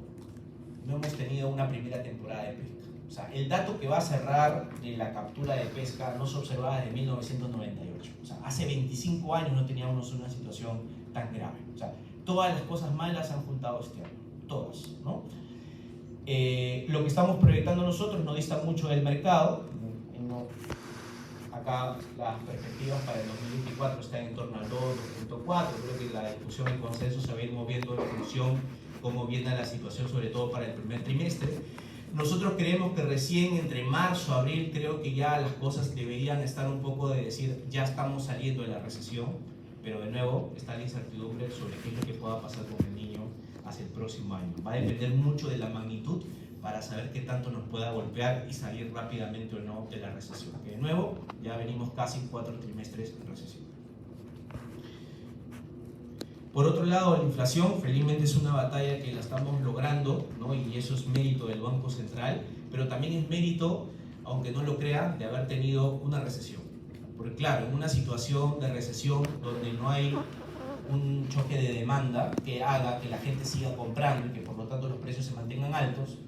no hemos tenido una primera temporada de pesca. O sea, el dato que va a cerrar de la captura de pesca no se observaba desde 1998. O sea, hace 25 años no teníamos una situación tan grave. O sea, todas las cosas malas se han juntado este año. Todas, ¿no? Lo que estamos proyectando nosotros no dista mucho del mercado. Acá las perspectivas para el 2024 están en torno al 2, 2.4. Creo que la discusión y consenso se va a ir moviendo en función cómo viene la situación, sobre todo para el primer trimestre. Nosotros creemos que recién entre marzo, abril, creo que ya las cosas deberían estar un poco de decir, ya estamos saliendo de la recesión, pero de nuevo está la incertidumbre sobre qué es lo que pueda pasar con el niño hacia el próximo año. Va a depender mucho de la magnitud para saber qué tanto nos pueda golpear y salir rápidamente o no de la recesión. Que de nuevo, ya venimos casi 4 trimestres en recesión. Por otro lado, la inflación, felizmente es una batalla que la estamos logrando, ¿no? Y eso es mérito del Banco Central, pero también es mérito, aunque no lo crean, de haber tenido una recesión. Porque claro, en una situación de recesión donde no hay un choque de demanda que haga que la gente siga comprando y que por lo tanto los precios se mantengan altos,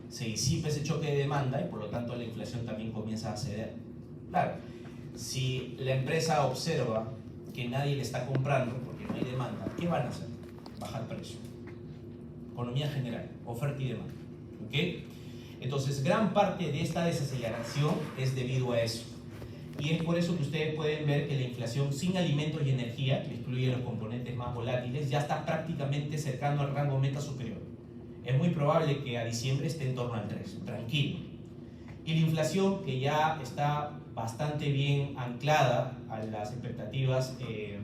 se disipa ese choque de demanda y por lo tanto la inflación también comienza a ceder. Claro, si la empresa observa que nadie le está comprando porque no hay demanda, ¿qué van a hacer? Bajar precio. Economía general, oferta y demanda. ¿Okay? Entonces, gran parte de esta desaceleración es debido a eso. Y es por eso que ustedes pueden ver que la inflación sin alimentos y energía, que excluye los componentes más volátiles, ya está prácticamente cercano al rango meta superior. Es muy probable que a diciembre esté en torno al 3, tranquilo. Y la inflación, que ya está bastante bien anclada a las expectativas de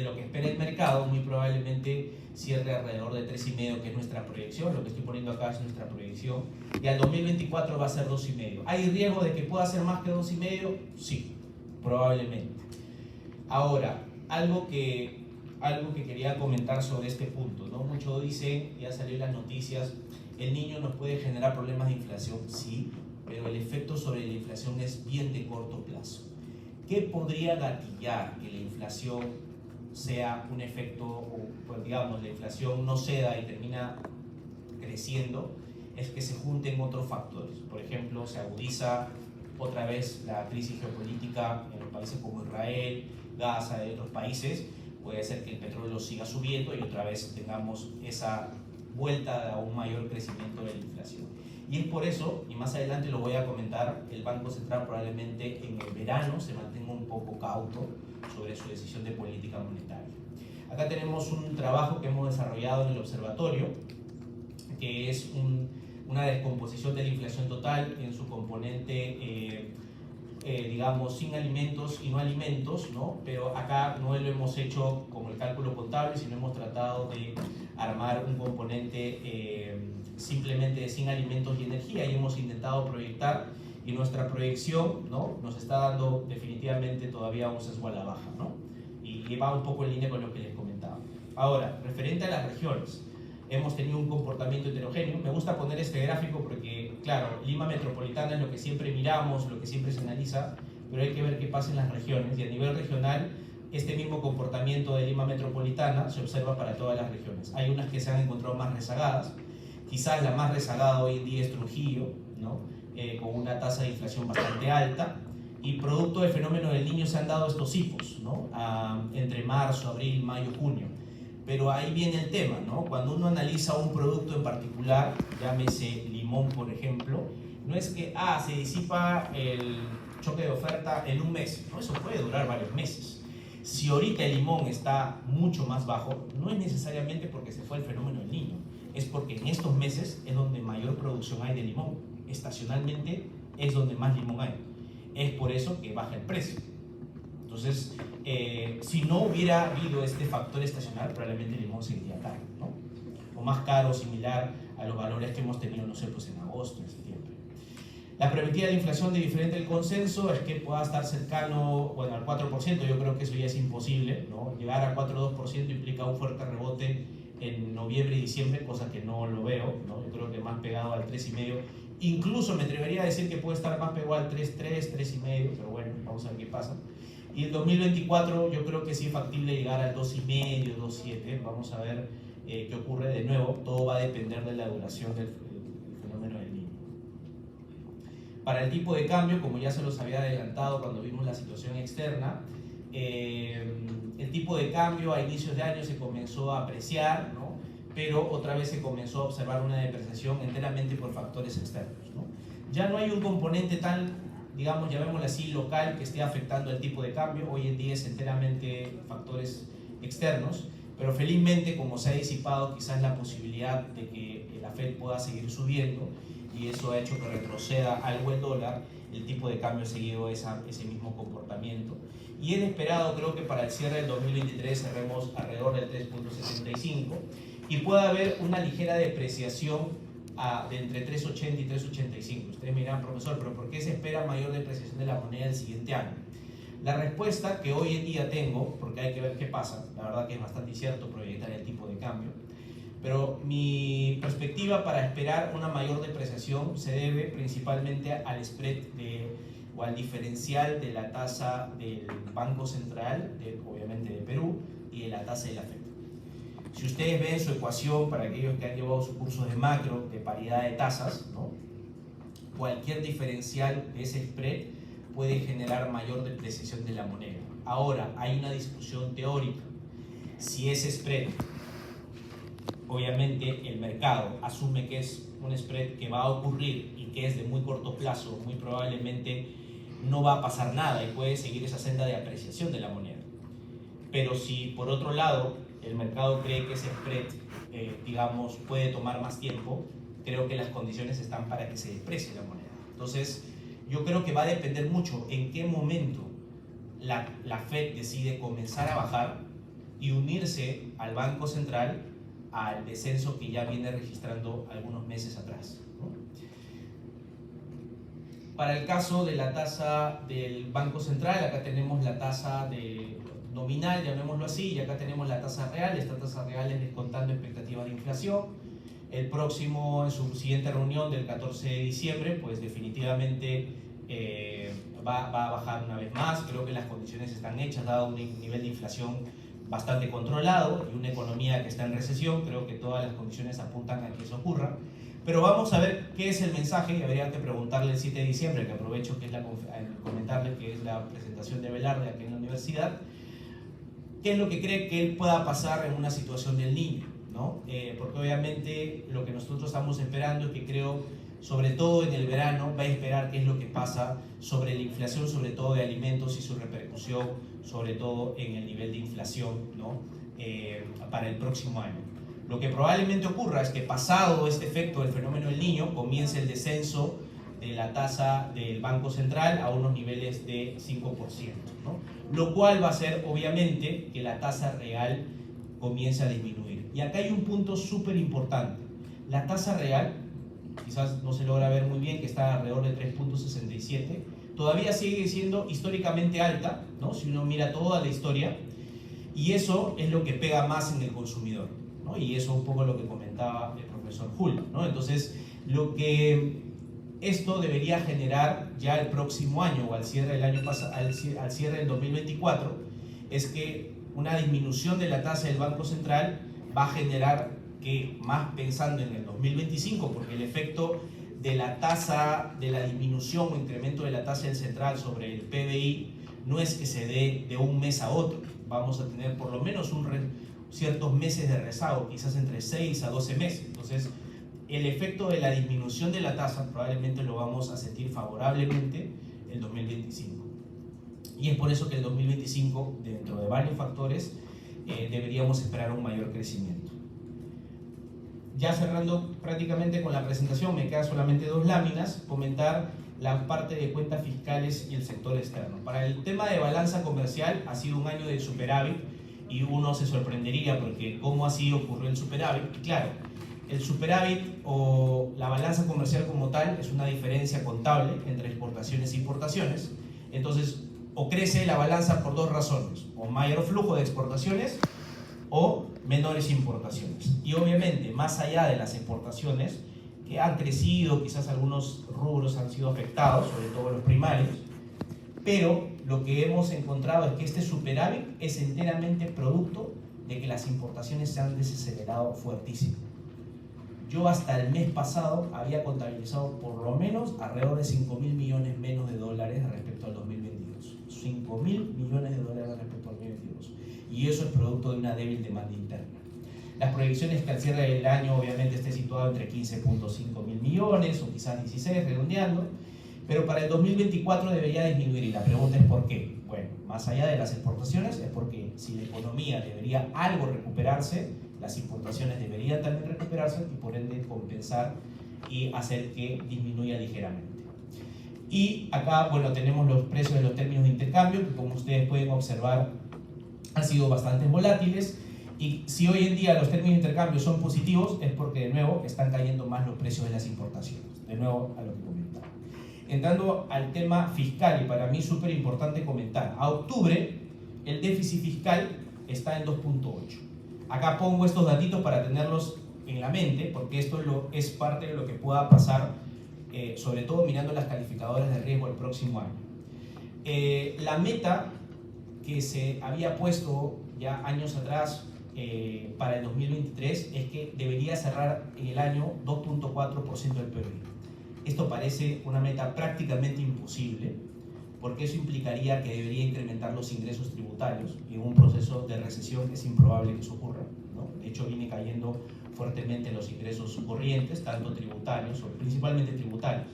lo que espera el mercado, muy probablemente cierre alrededor de 3,5, que es nuestra proyección. Lo que estoy poniendo acá es nuestra proyección. Y al 2024 va a ser 2,5. ¿Hay riesgo de que pueda ser más que 2,5? Sí, probablemente. Ahora, algo que quería comentar sobre este punto, ¿no? Muchos dicen, ya salió en las noticias, el niño nos puede generar problemas de inflación, sí, pero el efecto sobre la inflación es bien de corto plazo. ¿Qué podría gatillar que la inflación sea un efecto, o pues, digamos, la inflación no ceda y termina creciendo? Es que se junten otros factores. Por ejemplo, se agudiza otra vez la crisis geopolítica en los países como Israel, Gaza y otros países. Puede ser que el petróleo siga subiendo y otra vez tengamos esa vuelta a un mayor crecimiento de la inflación. Y es por eso, y más adelante lo voy a comentar, el Banco Central probablemente en el verano se mantenga un poco cauto sobre su decisión de política monetaria. Acá tenemos un trabajo que hemos desarrollado en el observatorio, que es una descomposición de la inflación total en su componente, digamos, sin alimentos y no alimentos, ¿no? Pero acá no lo hemos hecho como el cálculo contable, sino hemos tratado de armar un componente simplemente sin alimentos y energía, y hemos intentado proyectar, y nuestra proyección, ¿no?, nos está dando definitivamente todavía un sesgo a la baja, ¿no? Y va un poco en línea con lo que les comentaba. Ahora, referente a las regiones, hemos tenido un comportamiento heterogéneo. Me gusta poner este gráfico porque, claro, Lima metropolitana es lo que siempre miramos, lo que siempre se analiza, pero hay que ver qué pasa en las regiones, y a nivel regional este mismo comportamiento de Lima metropolitana se observa para todas las regiones. Hay unas que se han encontrado más rezagadas, quizás la más rezagada hoy en día es Trujillo, ¿no? Con una tasa de inflación bastante alta, y producto del fenómeno del Niño se han dado estos hipos, ¿no? Entre marzo, abril, mayo, junio. Pero ahí viene el tema, ¿no? Cuando uno analiza un producto en particular, llámese limón, por ejemplo, no es que se disipa el choque de oferta en un mes, ¿no? Eso puede durar varios meses. Si ahorita el limón está mucho más bajo, no es necesariamente porque se fue el fenómeno del Niño, es porque en estos meses es donde mayor producción hay de limón. Estacionalmente es donde más limón hay. Es por eso que baja el precio. Entonces, si no hubiera habido este factor estacional, probablemente el limón seguiría caro, ¿no? O más caro, similar a los valores que hemos tenido, no sé, pues en agosto, en septiembre. La perspectiva de la inflación de diferente del consenso es que pueda estar cercano, bueno, al 4%. Yo creo que eso ya es imposible, ¿no? Llegar a 4,2% implica un fuerte rebote en noviembre y diciembre, cosa que no lo veo, ¿no? Yo creo que más pegado al 3,5%. Incluso me atrevería a decir que puede estar más pegado al 3,3, 3,5%, pero bueno, vamos a ver qué pasa. Y el 2024 yo creo que sí es factible llegar al 2,5, 2,7. Vamos a ver qué ocurre. De nuevo, todo va a depender de la duración del fenómeno del Niño. Para el tipo de cambio, como ya se los había adelantado cuando vimos la situación externa, el tipo de cambio a inicios de año se comenzó a apreciar, ¿no? Pero otra vez se comenzó a observar una depreciación enteramente por factores externos, ¿no? Ya no hay un componente tan, digamos, llamémoslo así, local, que esté afectando el tipo de cambio. Hoy en día es enteramente factores externos, pero felizmente, como se ha disipado quizás la posibilidad de que la Fed pueda seguir subiendo, y eso ha hecho que retroceda algo el dólar, el tipo de cambio ha seguido ese mismo comportamiento. Y es esperado, creo que para el cierre del 2023 cerremos alrededor del 3.75 y pueda haber una ligera depreciación de entre 3.80 y 3.85. Ustedes me dirán, profesor, ¿pero por qué se espera mayor depreciación de la moneda el siguiente año? La respuesta que hoy en día tengo, porque hay que ver qué pasa, la verdad que es bastante incierto proyectar el tipo de cambio, pero mi perspectiva para esperar una mayor depreciación se debe principalmente al spread o al diferencial de la tasa del Banco Central, obviamente de Perú, y de la tasa de la Fed. Si ustedes ven su ecuación, para aquellos que han llevado sus cursos de macro, de paridad de tasas, ¿no? Cualquier diferencial de ese spread puede generar mayor depreciación de la moneda. Ahora, hay una discusión teórica. Si ese spread, obviamente el mercado asume que es un spread que va a ocurrir y que es de muy corto plazo, muy probablemente no va a pasar nada y puede seguir esa senda de apreciación de la moneda. Pero si por otro lado el mercado cree que ese spread, digamos, puede tomar más tiempo, creo que las condiciones están para que se desprecie la moneda. Entonces, yo creo que va a depender mucho en qué momento la Fed decide comenzar a bajar y unirse al Banco Central al descenso que ya viene registrando algunos meses atrás, ¿no? Para el caso de la tasa del Banco Central, acá tenemos la tasa nominal, llamémoslo así, y acá tenemos la tasa real. Esta tasa real es descontando expectativas de inflación. El próximo, en su siguiente reunión del 14 de diciembre, pues definitivamente va a bajar una vez más. Creo que las condiciones están hechas, dado un nivel de inflación bastante controlado y una economía que está en recesión. Creo que todas las condiciones apuntan a que eso ocurra. Pero vamos a ver qué es el mensaje, y habría que preguntarle el 7 de diciembre, que aprovecho que es comentarle que es la presentación de Velarde aquí en la universidad, qué es lo que cree que él pueda pasar en una situación del Niño, ¿no? Porque obviamente lo que nosotros estamos esperando es que, creo, sobre todo en el verano, va a esperar qué es lo que pasa sobre la inflación, sobre todo de alimentos, y su repercusión, sobre todo en el nivel de inflación, ¿no? Para el próximo año. Lo que probablemente ocurra es que, pasado este efecto del fenómeno del Niño, comience el descenso de la tasa del Banco Central a unos niveles de 5%, ¿no? Lo cual va a hacer, obviamente, que la tasa real comience a disminuir. Y acá hay un punto súper importante. La tasa real, quizás no se logra ver muy bien, que está alrededor de 3.67, todavía sigue siendo históricamente alta, ¿no? Si uno mira toda la historia, y eso es lo que pega más en el consumidor, ¿no? Y eso es un poco lo que comentaba el profesor Hull, ¿no? Entonces, lo que esto debería generar ya el próximo año, o al cierre del año pasado, al cierre del 2024, es que una disminución de la tasa del Banco Central va a generar que, más pensando en el 2025, porque el efecto de la tasa, de la disminución o incremento de la tasa del central sobre el PBI, no es que se dé de un mes a otro. Vamos a tener por lo menos ciertos meses de rezago, quizás entre 6 a 12 meses. Entonces, el efecto de la disminución de la tasa probablemente lo vamos a sentir favorablemente el 2025. Y es por eso que el 2025, dentro de varios factores, deberíamos esperar un mayor crecimiento. Ya cerrando prácticamente con la presentación, me quedan solamente 2 láminas, comentar la parte de cuentas fiscales y el sector externo. Para el tema de balanza comercial, ha sido un año de superávit, y uno se sorprendería porque ¿cómo así ocurrió el superávit? Claro, el superávit o la balanza comercial como tal es una diferencia contable entre exportaciones e importaciones. Entonces, o crece la balanza por 2 razones: o mayor flujo de exportaciones o menores importaciones. Y obviamente, más allá de las exportaciones, que han crecido, quizás algunos rubros han sido afectados, sobre todo los primarios, pero lo que hemos encontrado es que este superávit es enteramente producto de que las importaciones se han desacelerado fuertísimo. Yo hasta el mes pasado había contabilizado por lo menos alrededor de 5.000 millones menos de dólares respecto al 2022. 5.000 millones de dólares respecto al 2022. Y eso es producto de una débil demanda interna. Las proyecciones que al cierre del año obviamente esté situado entre 15.5 mil millones o quizás 16, redondeando, pero para el 2024 debería disminuir, y la pregunta es ¿por qué? Bueno, más allá de las exportaciones, es porque si la economía debería algo recuperarse, las importaciones deberían también recuperarse y por ende compensar y hacer que disminuya ligeramente. Y acá, bueno, tenemos los precios de los términos de intercambio, que como ustedes pueden observar han sido bastante volátiles, y si hoy en día los términos de intercambio son positivos es porque de nuevo están cayendo más los precios de las importaciones. De nuevo a lo que comentaba. Entrando al tema fiscal, y para mí es súper importante comentar, a octubre el déficit fiscal está en 2.8. Acá pongo estos datitos para tenerlos en la mente, porque esto es parte de lo que pueda pasar, sobre todo mirando las calificadoras de riesgo el próximo año. La meta que se había puesto ya años atrás para el 2023 es que debería cerrar en el año 2.4% del PIB. Esto parece una meta prácticamente imposible, porque eso implicaría que debería incrementar los ingresos tributarios, y en un proceso de recesión es improbable que eso ocurra, ¿no? De hecho, viene cayendo fuertemente los ingresos corrientes, tanto tributarios, o principalmente tributarios.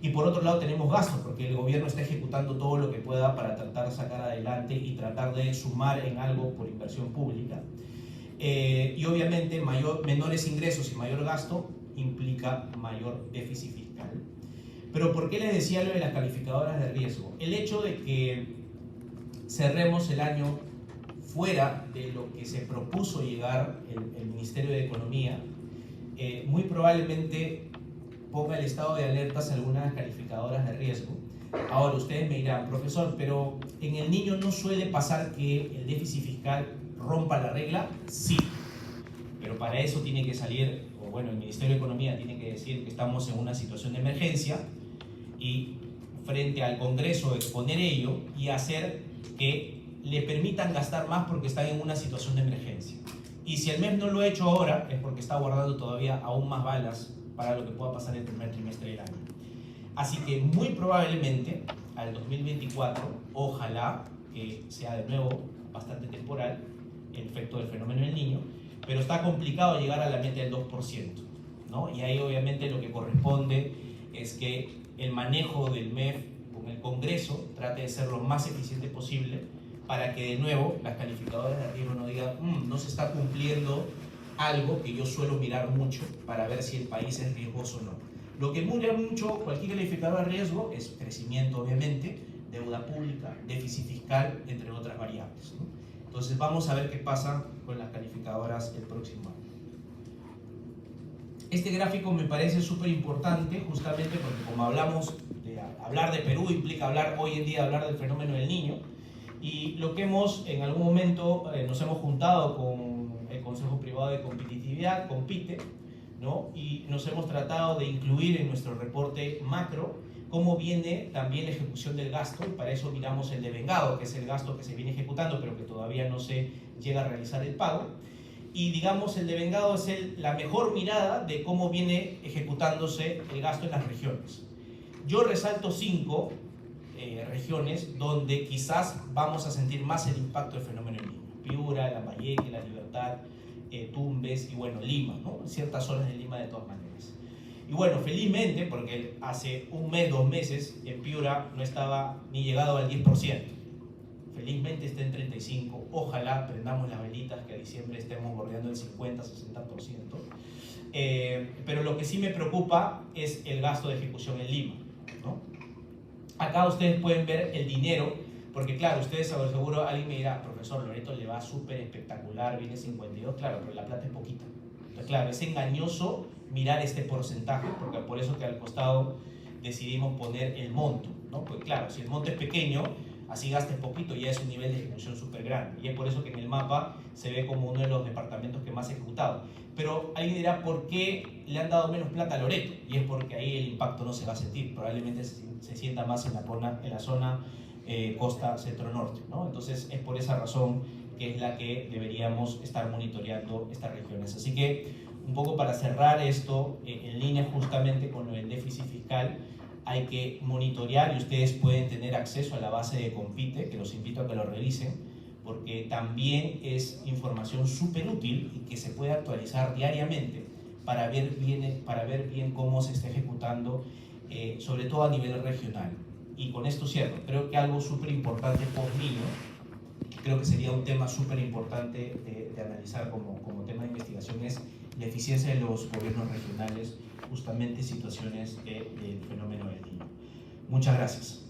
Y por otro lado tenemos gastos, porque el gobierno está ejecutando todo lo que pueda para tratar de sacar adelante y tratar de sumar en algo por inversión pública. Y obviamente menores ingresos y mayor gasto implica mayor déficit fiscal. Pero ¿por qué les decía lo de las calificadoras de riesgo? El hecho de que cerremos el año fuera de lo que se propuso llegar el Ministerio de Economía, muy probablemente ponga el estado de alertas a algunas calificadoras de riesgo. Ahora ustedes me dirán, profesor, pero en el niño no suele pasar que el déficit fiscal rompa la regla. Sí, pero para eso tiene que salir, o bueno, el Ministerio de Economía tiene que decir que estamos en una situación de emergencia y frente al Congreso exponer ello y hacer que le permitan gastar más porque están en una situación de emergencia. Y si el MEF no lo ha hecho ahora es porque está guardando todavía aún más balas para lo que pueda pasar el primer trimestre del año. Así que muy probablemente al 2024, ojalá que sea de nuevo bastante temporal el efecto del fenómeno del niño, pero está complicado llegar a la meta del 2%, ¿no? Y ahí obviamente lo que corresponde es que el manejo del MEF con el Congreso trate de ser lo más eficiente posible para que de nuevo las calificadoras de riesgo no digan no se está cumpliendo algo que yo suelo mirar mucho para ver si el país es riesgoso o no. Lo que mira mucho cualquier calificador de riesgo es crecimiento, obviamente, deuda pública, déficit fiscal, entre otras variables, ¿no? Entonces vamos a ver qué pasa con las calificadoras el próximo año. Este gráfico me parece súper importante justamente porque como hablamos de hablar de Perú implica hablar hoy en día hablar del fenómeno del niño, y lo que en algún momento nos hemos juntado con el Consejo Privado de Competitividad, COMPITE, ¿no? Y nos hemos tratado de incluir en nuestro reporte macro cómo viene también la ejecución del gasto, y para eso miramos el devengado, que es el gasto que se viene ejecutando pero que todavía no se llega a realizar el pago. Y digamos el devengado es la mejor mirada de cómo viene ejecutándose el gasto en las regiones. Yo resalto 5 regiones donde quizás vamos a sentir más el impacto del fenómeno del niño: Piura, Lambayeque, La Libertad, Tumbes y bueno, Lima, ¿no? Ciertas zonas de Lima de todas maneras. Y bueno, felizmente, porque hace un mes, 2 meses, en Piura no estaba ni llegado al 10%. Felizmente está en 35%. Ojalá prendamos las velitas que a diciembre estemos bordeando el 50-60%. Pero lo que sí me preocupa es el gasto de ejecución en Lima, ¿no? Acá ustedes pueden ver el dinero, porque claro, ustedes seguro alguien me dirá, profesor, Loreto le va súper espectacular, viene 52, claro, pero la plata es poquita. Entonces claro, es engañoso mirar este porcentaje, porque por eso que al costado decidimos poner el monto, ¿no? Pues claro, si el monto es pequeño, así gastes poquito, ya es un nivel de ejecución súper grande, y es por eso que en el mapa se ve como uno de los departamentos que más ha ejecutado. Pero alguien dirá, ¿por qué le han dado menos plata a Loreto? Y es porque ahí el impacto no se va a sentir, probablemente se sienta más en la zona costa centro-norte, ¿no? Entonces es por esa razón que es la que deberíamos estar monitoreando estas regiones. Así que, un poco para cerrar esto, en línea justamente con lo del déficit fiscal, hay que monitorear, y ustedes pueden tener acceso a la base de Compite, que los invito a que lo revisen, porque también es información súper útil y que se puede actualizar diariamente para ver bien cómo se está ejecutando, sobre todo a nivel regional. Y con esto cierro. Creo que algo súper importante post-niño, creo que sería un tema súper importante de analizar como tema de investigación, es la eficiencia de los gobiernos regionales justamente en situaciones del fenómeno del niño. Muchas gracias.